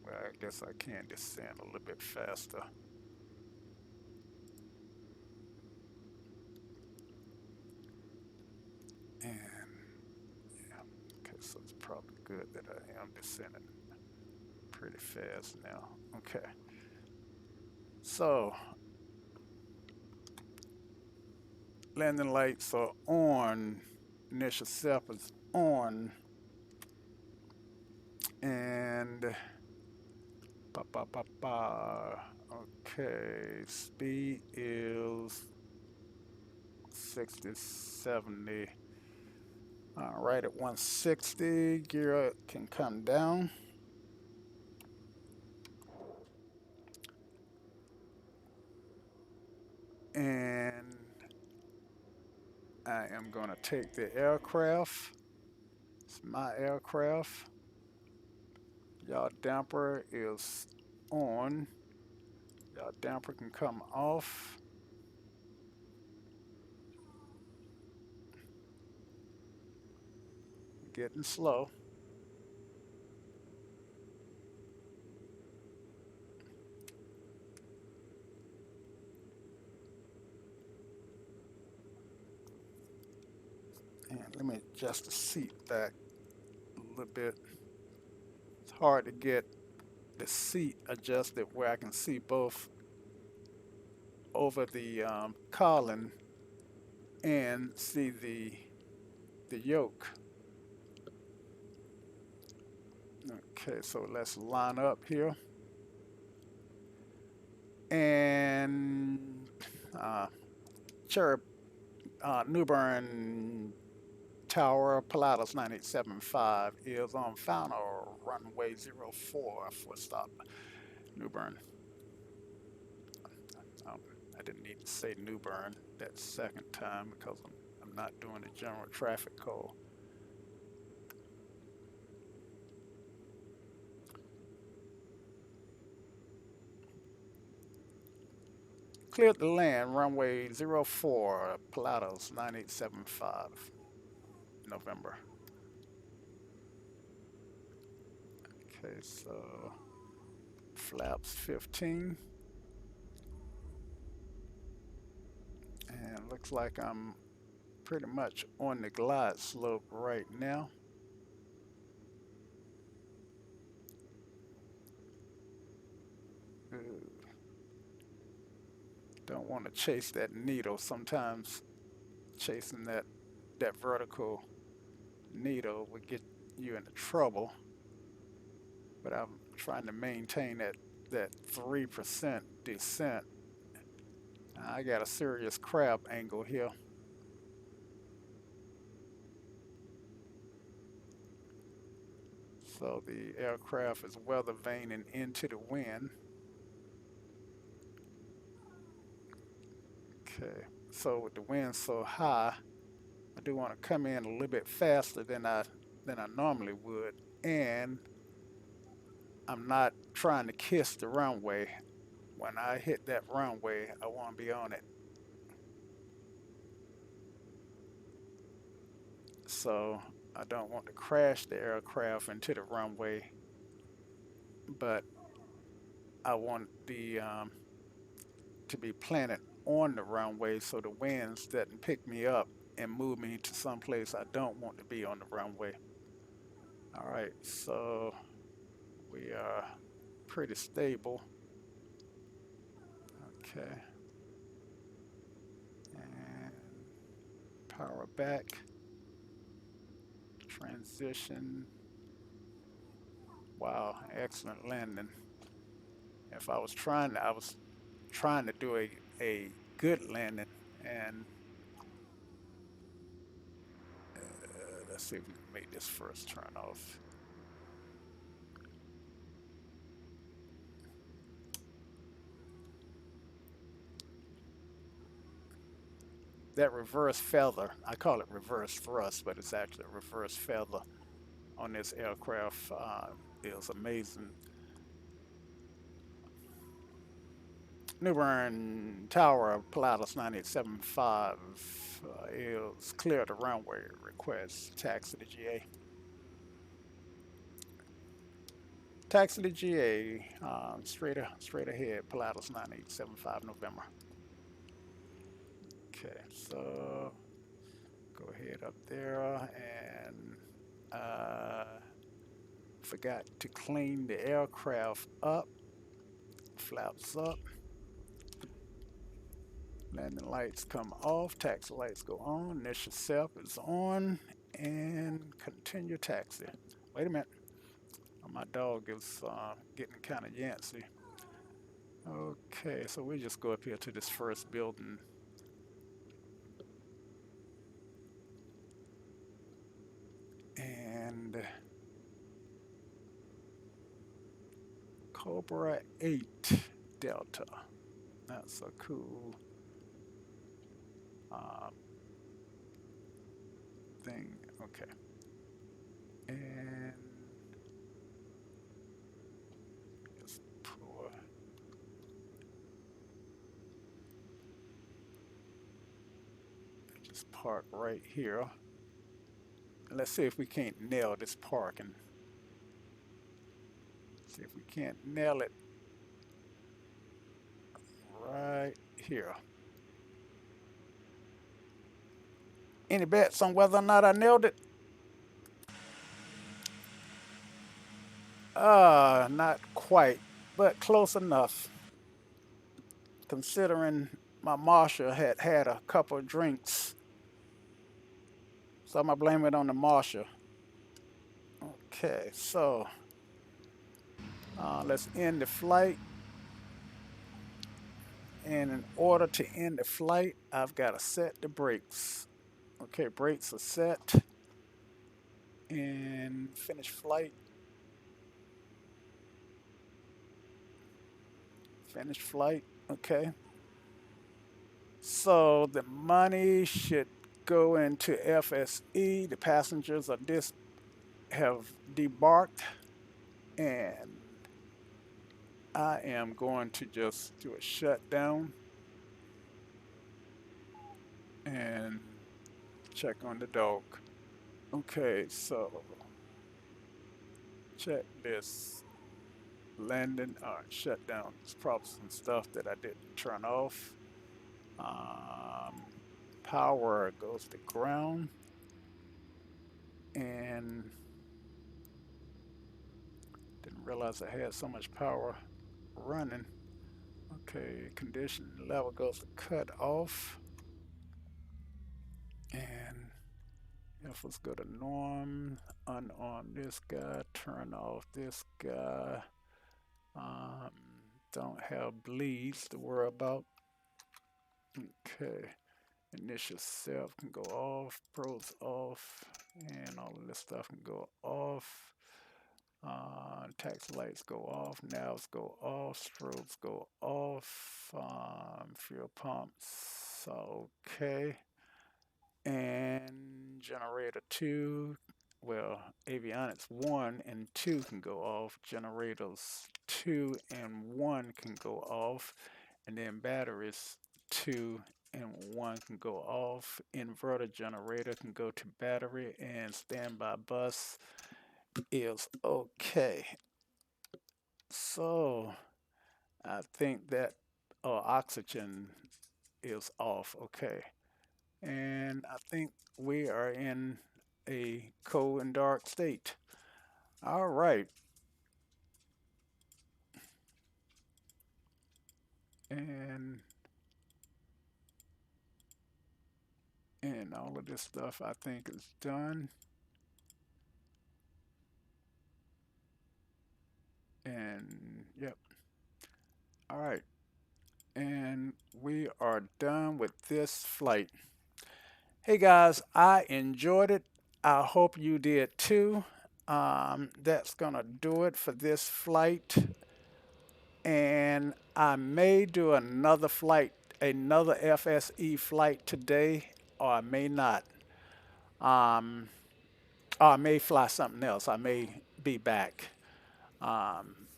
[SPEAKER 1] Well, I guess I can descend a little bit faster. And yeah, okay, so it's probably good that I am descending pretty fast now. Okay, so landing lights are on, initial SEP is on, and ba ba ba ba. Okay, speed is 60, 70. Right at 160, gear can come down. And I am going to take the aircraft. It's my aircraft. Y'all damper is on. Y'all damper can come off. Getting slow. And let me adjust the seat back a little bit. It's hard to get the seat adjusted where I can see both over the collar and see the yoke. Okay, so let's line up here. And uh, Cherry New Bern Tower, Pilatus 9875 is on final runway 04 for stop New Bern. Um, I didn't need to say New Bern that second time because I'm not doing the general traffic call. Cleared the land, runway 04, Pilatus 9875, November. Okay, so flaps 15. And looks like I'm pretty much on the glide slope right now. Don't want to chase that needle. Sometimes chasing that vertical needle would get you into trouble. But I'm trying to maintain that 3% descent. I got a serious crab angle here. So the aircraft is weather vaning into the wind. Okay, so with the wind so high, I do want to come in a little bit faster than I normally would, and I'm not trying to kiss the runway. When I hit that runway, I want to be on it. So I don't want to crash the aircraft into the runway, but I want the to be planted on the runway so the winds doesn't pick me up and move me to some place I don't want to be on the runway. All right, so we are pretty stable. Okay. And power back. Transition. Wow, excellent landing. If I was I was trying to do a good landing, and let's see if we can make this first turn off. that reverse feather, I call it reverse thrust, but it's actually a reverse feather on this aircraft is amazing. New Bern Tower, Pilatus 9875 is clear to runway request. Taxi to GA. Taxi to GA, straight ahead, Pilatus 9875 November. Okay, so go ahead up there and forgot to clean the aircraft up. Flaps up. Landing lights come off. Taxi lights go on. Initial self is on. And continue taxi. Wait a minute. My dog is getting kind of yancy. Okay, so we just go up here to this first building. And Cobra 8 Delta. That's a cool thing. Okay. And just pull. Just park right here. And let's see if we can't nail this parking. See if we can't nail it right here. Any bets on whether or not I nailed it? Not quite, but close enough. Considering my marshal had had a couple of drinks. So I'm gonna blame it on the marshal. Okay, so let's end the flight. And in order to end the flight, I've got to set the brakes. Okay, brakes are set. And finish flight. Finish flight. Okay. So the money should go into FSE. The passengers are have debarked, and I am going to just do a shutdown and check on the dog. Okay, so check this landing shutdown. There's probably some stuff that I didn't turn off. Power goes to ground, and didn't realize I had so much power running. Okay, condition level goes to cut off, and if let's go to norm, unarm this guy, turn off this guy. Um, don't have bleeds to worry about. Okay, initial self can go off, pros off, and all of this stuff can go off. Tax lights go off, navs go off, strobes go off, fuel pumps, okay. And generator 2, well, avionics 1 and 2 can go off, generators 2 and 1 can go off, and then batteries 2 and 1 can go off. Inverter generator can go to battery, and standby bus is okay. So I think that oxygen is off. Okay. And I think we are in a cold and dark state. All right. And all of this stuff I think is done. And yep. All right. And we are done with this flight. Hey guys, I enjoyed it. I hope you did too. That's gonna do it for this flight. And I may do another flight another FSE flight today, or I may not. Um, or I may fly something else. I may be back.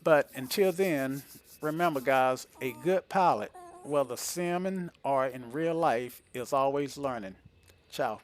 [SPEAKER 1] But until then, remember, guys, a good pilot, whether simming or in real life, is always learning. Ciao.